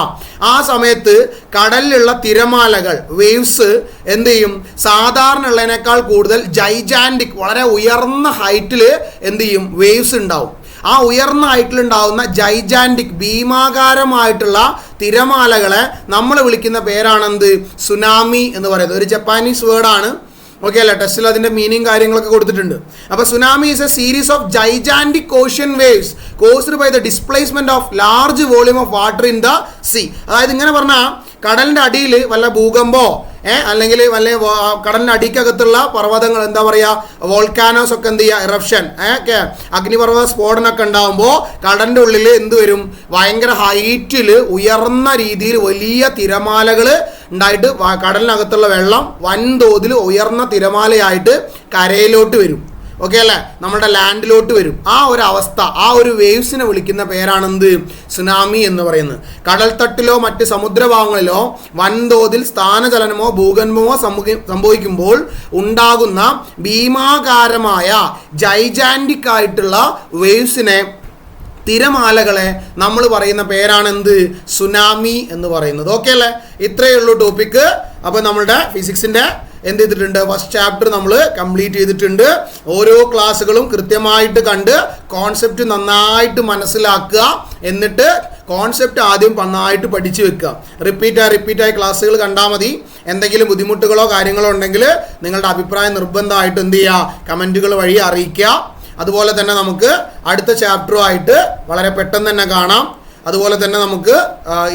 ആ സമയത്ത് കടലിലുള്ള തിരമാലകൾ വേവ്സ് എന്ത് ചെയ്യും, സാധാരണ ഉള്ളതിനേക്കാൾ കൂടുതൽ ജൈജാൻറ്റിക്, വളരെ ഉയർന്ന ഹൈറ്റിൽ എന്ത് ചെയ്യും, വേവ്സ് ഉണ്ടാവും. ആ ഉയർന്ന ഹൈറ്റിലുണ്ടാവുന്ന ജൈജാൻറ്റിക്, ഭീമാകാരമായിട്ടുള്ള തിരമാലകളെ നമ്മൾ വിളിക്കുന്ന പേരാണെന്ത്, സുനാമി എന്ന് പറയുന്നത്. ഒരു ജപ്പാനീസ് വേർഡാണ്. ഓക്കെ അല്ലേ? ടെസ്റ്റിൽ അതിൻ്റെ മീനിങ് കാര്യങ്ങളൊക്കെ കൊടുത്തിട്ടുണ്ട്. അപ്പോൾ tsunami is a series of gigantic ocean waves caused by the displacement of large volume of water in the sea. അതായത് ഇങ്ങനെ പറഞ്ഞാൽ കടലിൻ്റെ അടിയിൽ വല്ല ഭൂകമ്പോ അല്ലെങ്കിൽ വല്ല കടലിൻ്റെ അടിക്കകത്തുള്ള പർവ്വതങ്ങൾ എന്താ പറയുക, വോൾക്കാനോസ് ഒക്കെ എന്ത് ചെയ്യുക, ഇറപ്ഷൻ, അഗ്നിപർവ്വത സ്ഫോടനമൊക്കെ ഉണ്ടാകുമ്പോൾ കടലിൻ്റെ ഉള്ളിൽ എന്ത് വരും, ഭയങ്കര ഹൈറ്റിൽ ഉയർന്ന രീതിയിൽ വലിയ തിരമാലകൾ ഉണ്ടായിട്ട് കടലിനകത്തുള്ള വെള്ളം വൻതോതിൽ ഉയർന്ന തിരമാലയായിട്ട് കരയിലോട്ട് വരും. ഓക്കെ അല്ലേ, നമ്മുടെ ലാൻഡിലോട്ട് വരും. ആ ഒരു അവസ്ഥ, ആ ഒരു വേവ്സിനെ വിളിക്കുന്ന പേരാണെന്ത്, സുനാമി എന്ന് പറയുന്നത്. കടൽത്തട്ടിലോ മറ്റ് സമുദ്രഭാഗങ്ങളിലോ വൻതോതിൽ സ്ഥാനചലനമോ ഭൂകമ്പമോ സംഭവിക്കുമ്പോൾ ഉണ്ടാകുന്ന ഭീമാകാരമായ ജൈജാൻറ്റിക് ആയിട്ടുള്ള വേവ്സിനെ, തിരമാലകളെ നമ്മൾ പറയുന്ന പേരാണെന്ത്, സുനാമി എന്ന് പറയുന്നത്. ഓക്കെ അല്ലേ, ഇത്രയേ ഉള്ളൂ ടോപ്പിക്ക്. അപ്പോൾ നമ്മളുടെ ഫിസിക്സിൻ്റെ എന്ത് ചെയ്തിട്ടുണ്ട്, ഫസ്റ്റ് ചാപ്റ്റർ നമ്മൾ കംപ്ലീറ്റ് ചെയ്തിട്ടുണ്ട്. ഓരോ ക്ലാസ്സുകളും കൃത്യമായിട്ട് കണ്ട് കോൺസെപ്റ്റ് നന്നായിട്ട് മനസ്സിലാക്കുക. എന്നിട്ട് കോൺസെപ്റ്റ് ആദ്യം നന്നായിട്ട് പഠിച്ചു വെക്കുക. റിപ്പീറ്റായി ക്ലാസ്സുകൾ കണ്ടാൽ മതി. എന്തെങ്കിലും ബുദ്ധിമുട്ടുകളോ കാര്യങ്ങളോ ഉണ്ടെങ്കിൽ നിങ്ങളുടെ അഭിപ്രായം നിർബന്ധമായിട്ട് എന്ത് ചെയ്യുക, കമൻറ്റുകൾ വഴി അറിയിക്കുക. അതുപോലെ തന്നെ നമുക്ക് അടുത്ത ചാപ്റ്ററുമായിട്ട് വളരെ പെട്ടെന്ന് തന്നെ കാണാം. അതുപോലെ തന്നെ നമുക്ക്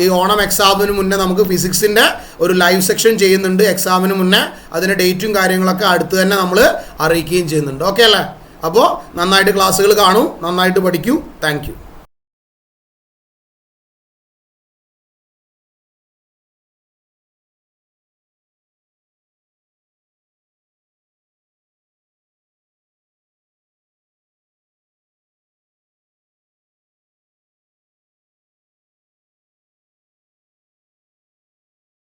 ഈ ഓണം എക്സാമിന് മുന്നേ നമുക്ക് ഫിസിക്സിൻ്റെ ഒരു ലൈവ് സെക്ഷൻ ചെയ്യുന്നുണ്ട്. എക്സാമിന് മുന്നേ അതിൻ്റെ ഡേറ്റും കാര്യങ്ങളൊക്കെ അടുത്ത് തന്നെ നമ്മൾ അറിയിക്കുകയും ചെയ്യുന്നുണ്ട്. ഓക്കെ അല്ലേ, അപ്പോൾ നന്നായിട്ട് ക്ലാസ്സുകൾ കാണൂ, നന്നായിട്ട് പഠിക്കൂ. Thank U.